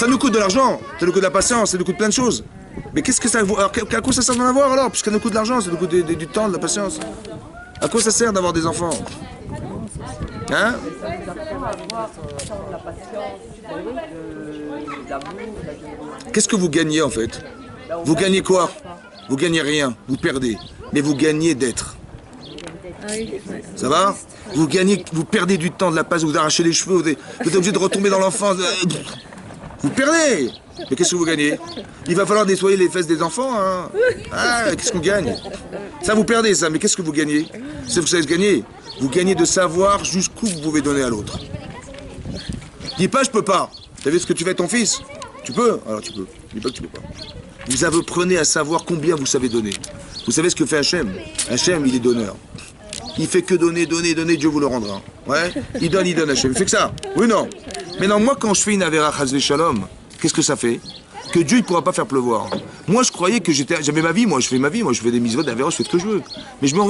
nous coûte de l'argent, ça nous coûte de la patience, ça nous coûte plein de choses. Mais qu'est-ce que ça vaut? Alors, à quoi ça sert d'en avoir alors? Puisqu'ça nous coûte de l'argent, ça nous coûte du temps, de la patience. À quoi ça sert d'avoir des enfants? Hein? Qu'est-ce que vous gagnez en fait? Vous gagnez quoi? Vous gagnez rien, vous perdez. Mais vous gagnez d'être. Ça va? Vous gagnez, vous perdez du temps, de la patience, vous arrachez les cheveux, vous êtes obligé de retomber dans l'enfance. Vous perdez! Mais qu'est-ce que vous gagnez? Il va falloir nettoyer les fesses des enfants, hein? Ah, qu'est-ce qu'on gagne? Ça, vous perdez ça, mais qu'est-ce que vous gagnez? C'est vous savez gagner. Vous gagnez de savoir jusqu'où vous pouvez donner à l'autre. Dis pas, je peux pas. Tu as vu ce que tu fais à ton fils? Tu peux? Alors tu peux. Dis pas que tu peux pas. Vous apprenez à savoir combien vous savez donner. Vous savez ce que fait Hachem? Hachem, il est donneur. Il fait que donner, donner, donner, Dieu vous le rendra. Ouais? Il donne, Hachem. Il fait que ça. Oui, non? Mais non, moi, quand je fais une Avera Chazvé Shalom, qu'est-ce que ça fait? Que Dieu ne pourra pas faire pleuvoir. Moi, je croyais que j'avais ma vie, moi, je fais ma vie, moi, je fais des mitzvot, des Averos, je fais ce que je veux. Mais je me